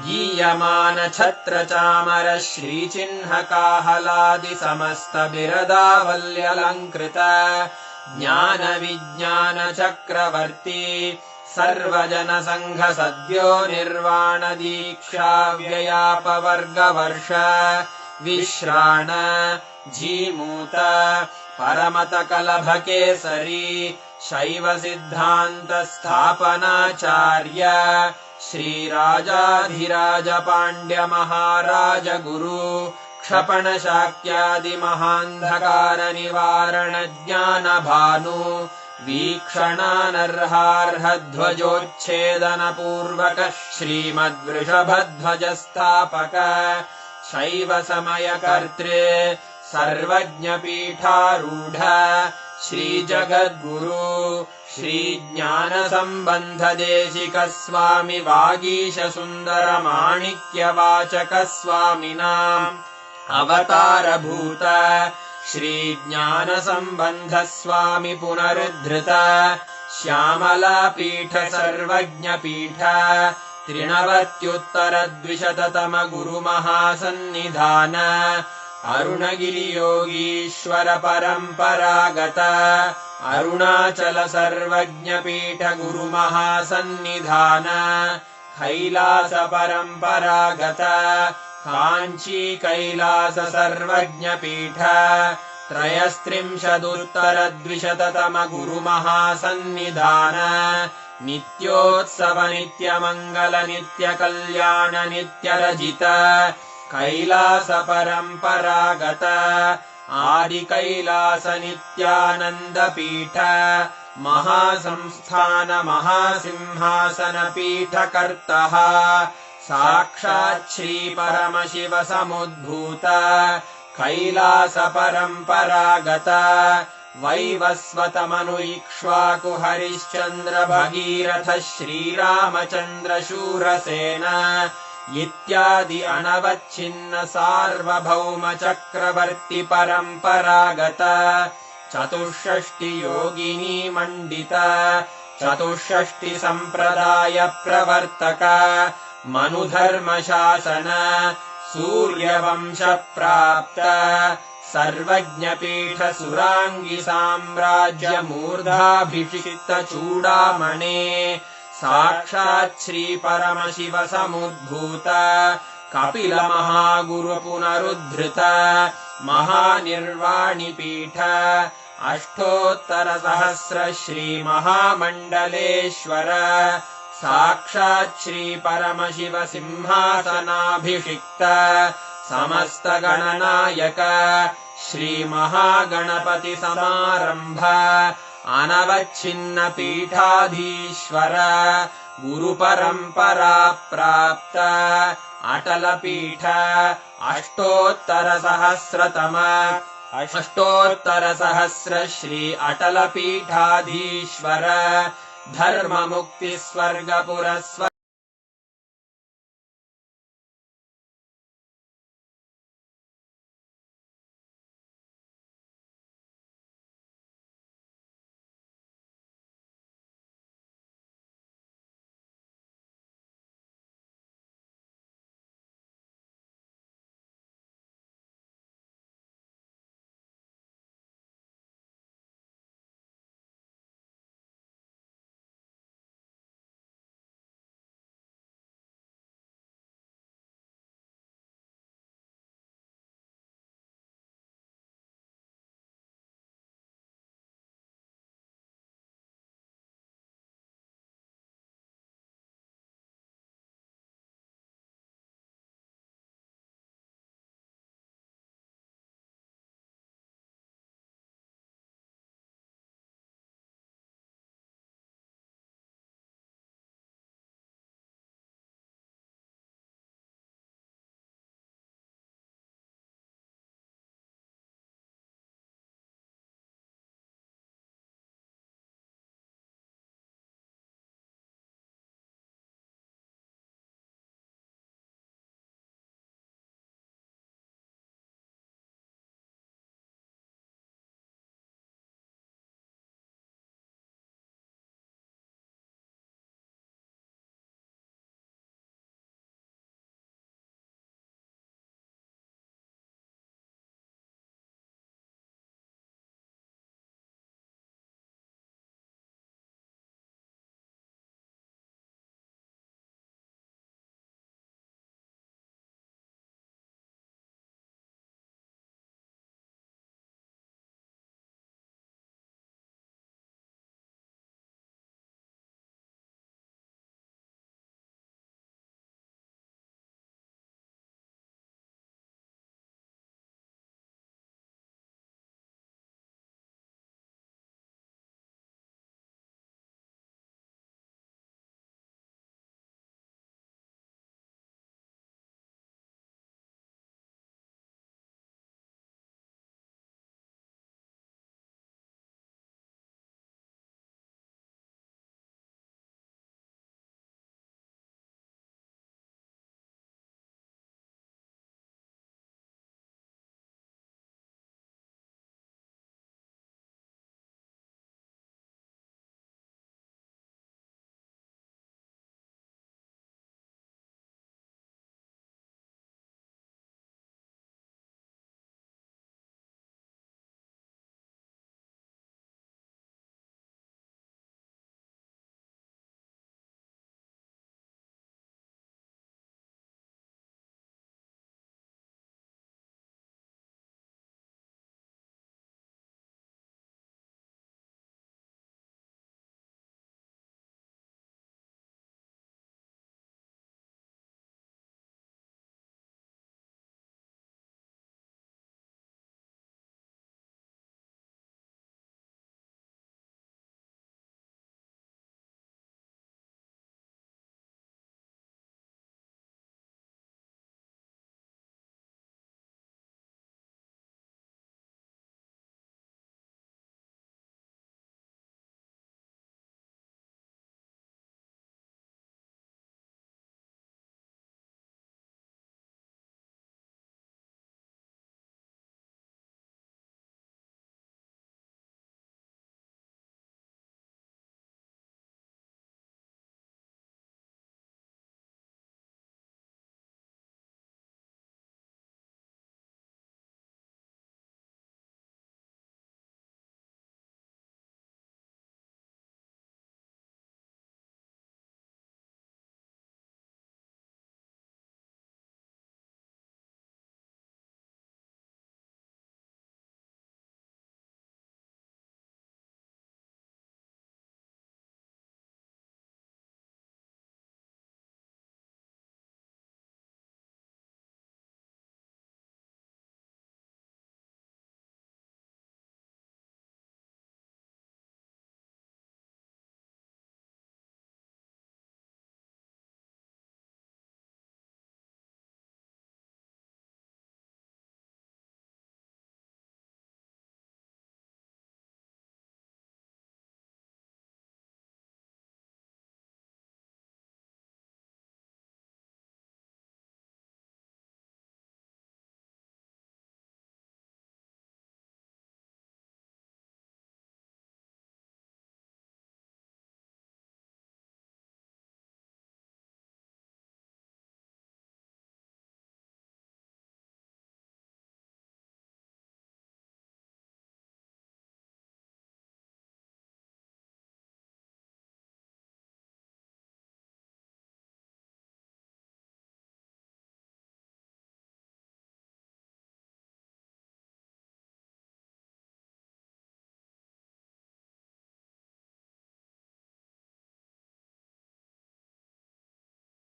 गीयमान छत्र चामर श्रीचिह्न काहलादि समस्त बिरदावल्यलङ्कृत ज्ञान विज्ञान चक्रवर्ती सर्वजन संघ सद्यो निर्वाण दीक्षा व्ययापवर्गवर्ष विश्राण जीमूत परमत कलभ केसरी शैव सिद्धांत स्थापनाचार्य श्रीराजाधिराज पाण्ड्य महाराज गुरु क्षपण शाक्यादि महान्धकार निवारण ज्ञान भानु वीक्षणानर्हार्हध्वजोच्छेदन पूर्वक श्रीमद्वृषभध्वज स्थापक शैव समय कर्तृ सर्वज्ञ पीठारूढ श्री जगद्गुरु श्री ज्ञान संबंध देशिक स्वामी वागीश सुंदर माणिक्य वाचक स्वामिनाम् अवतार भूत श्री ज्ञान संबंध स्वामी पुनरुद्धृत श्यामला पीठ सर्वज्ञ पीठ त्रिनवत्युत्तर द्विशततम गुरु महासन्निधान अरुणगिरि योगीश्वर परंपरागत अरुणाचल सर्वज्ञ पीठ गुरु महासन्निधान कैलास परंपरागत कांची कैलास सर्वज्ञ पीठ त्रयस्त्रिंशदुत्तर द्विशततम गुरु महासन्निधान नित्योत्सव नित्य मंगल नित्य कल्याण नित्य रजित कैलास परंपरागत आदि कैलास नित्यानंद पीठ महासंस्थान महासिंहासन पीठ कर्तः साक्षात् श्री परमशिव समुद्भूत कैलास परंपरागत वैवस्वत मनु इक्ष्वाकु हरिश्चंद्र भगीरथ श्रीरामचंद्र शूरसेन इत्यादि अनवच्छिन्न सार्वभौम चक्रवर्ति परंपरागत चतुष्षष्टि योगिनी मंडित चतुष्षष्टि संप्रदाय प्रवर्तक मनुधर्म शासन सूर्यवंश प्राप्त सर्वज्ञ पीठ सुरांगी साम्राज्य मूर्धाभिषिक्त चूड़ामणे साक्षात् श्री परमशिव समुद्भूत कपिल महागुरु पुनरुद्धृत महानिर्वाणि पीठ अष्टोत्तर सहस्र श्री महामंडलेश्वर साक्षात् श्री परमशिव सिंहासनाभिषिक्त समस्त गणनायक श्री महागणपति समारंभ अनवच्छिन्न पीठाधीश्वर गुरु परंपरा प्राप्त अटल पीठ अष्टोत्तर सहस्र श्री अटल पीठाधीश्वर धर्म मुक्ति स्वर्ग पुरस्वर